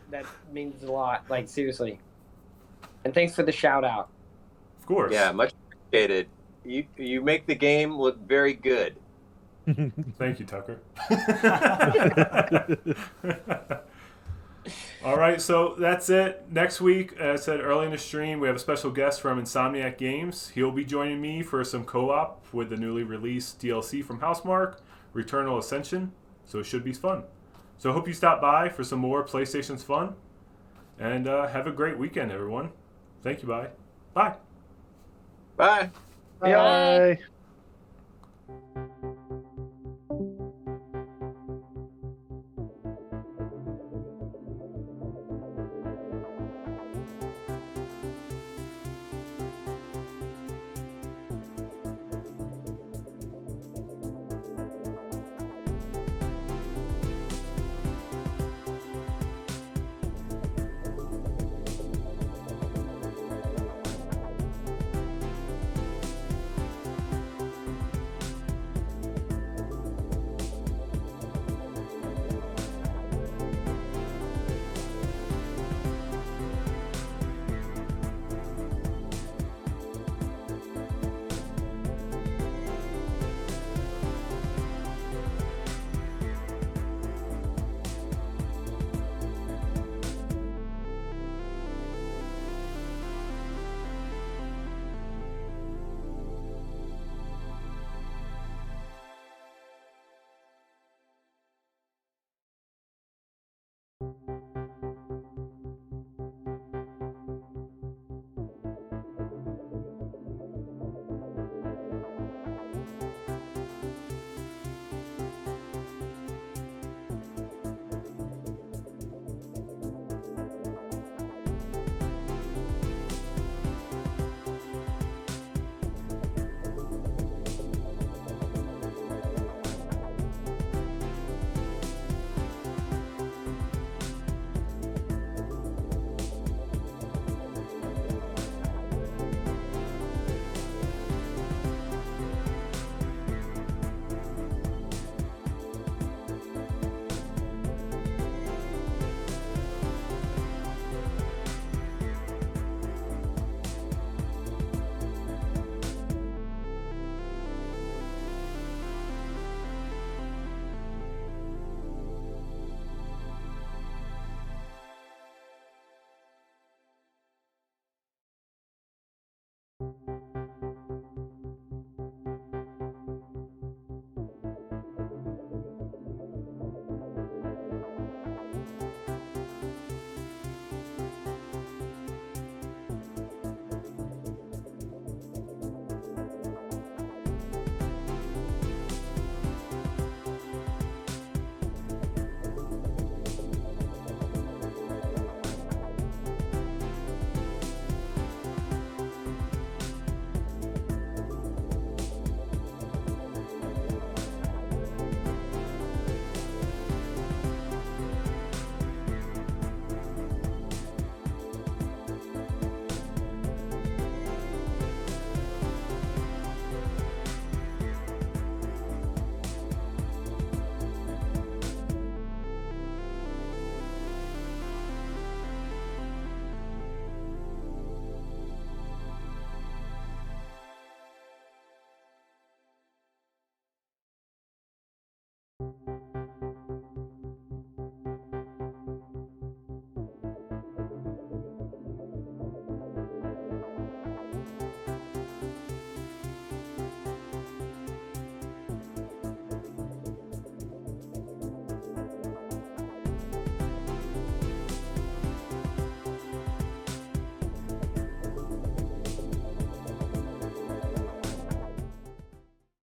means a lot. Like seriously. And thanks for the shout out. Of course. Yeah, much appreciated. You make the game look very good. Thank you, Tucker. All right, so that's it. Next week, as I said early in the stream, we have a special guest from Insomniac Games. He'll be joining me for some co-op with the newly released DLC from Housemarque, Returnal Ascension. So it should be fun. So I hope you stop by for some more PlayStation's fun. And have a great weekend, everyone. Thank you, bye. Bye. Bye. Bye.